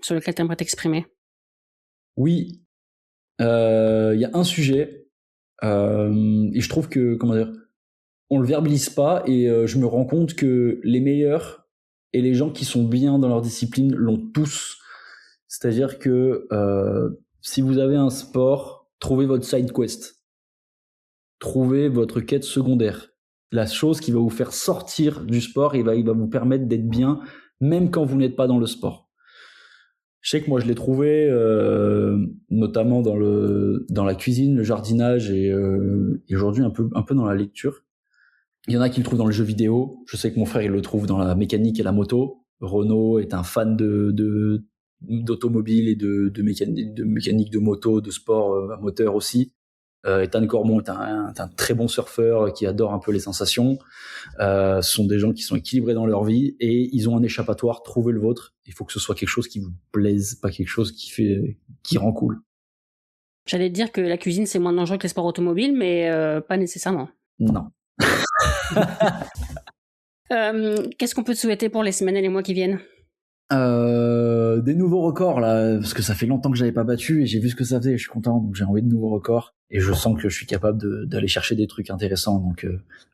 sur lequel tu aimerais t'exprimer? Oui, il y a un sujet et je trouve que on le verbalise pas et je me rends compte que les meilleurs et les gens qui sont bien dans leur discipline l'ont tous. C'est-à-dire que si vous avez un sport, trouvez votre side quest, trouvez votre quête secondaire, la chose qui va vous faire sortir du sport et il va vous permettre d'être bien, même quand vous n'êtes pas dans le sport. Je sais que moi je l'ai trouvé notamment dans la cuisine, le jardinage et aujourd'hui un peu dans la lecture. Il y en a qui le trouvent dans le jeu vidéo. Je sais que mon frère il le trouve dans la mécanique et la moto. Renaud est un fan d'automobile et de mécanique de moto, de sport à moteur aussi. Ethan Cormont est un très bon surfeur qui adore un peu les sensations. Ce sont des gens qui sont équilibrés dans leur vie et ils ont un échappatoire. Trouvez le vôtre. Il faut que ce soit quelque chose qui vous plaise, pas quelque chose qui rend cool. J'allais te dire que la cuisine c'est moins dangereux que les sports automobiles, mais pas nécessairement. Non. Qu'est-ce qu'on peut te souhaiter pour les semaines et les mois qui viennent? Des nouveaux records là, parce que ça fait longtemps que j'avais pas battu et j'ai vu ce que ça faisait, je suis content, donc j'ai envie de nouveaux records et je sens que je suis capable d'aller chercher des trucs intéressants, donc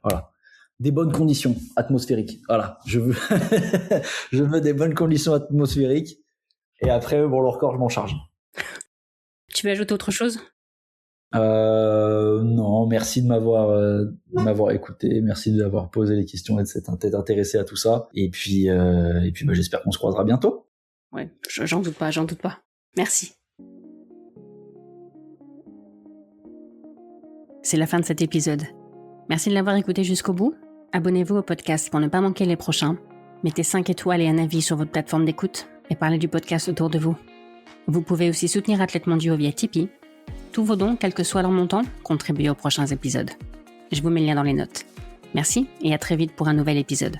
voilà. Des bonnes conditions atmosphériques, voilà, je veux je veux des bonnes conditions atmosphériques et après bon le record je m'en charge. Tu veux ajouter autre chose? Non, merci de m'avoir écouté, merci d'avoir posé les questions et de s'être intéressé à tout ça. Et puis j'espère qu'on se croisera bientôt. Ouais, j'en doute pas. Merci. C'est la fin de cet épisode. Merci de l'avoir écouté jusqu'au bout. Abonnez-vous au podcast pour ne pas manquer les prochains. Mettez 5 étoiles et un avis sur votre plateforme d'écoute et parlez du podcast autour de vous. Vous pouvez aussi soutenir Athlètes Mondiaux via Tipeee. Tous vos dons, quel que soit leur montant, contribuent aux prochains épisodes. Je vous mets le lien dans les notes. Merci et à très vite pour un nouvel épisode.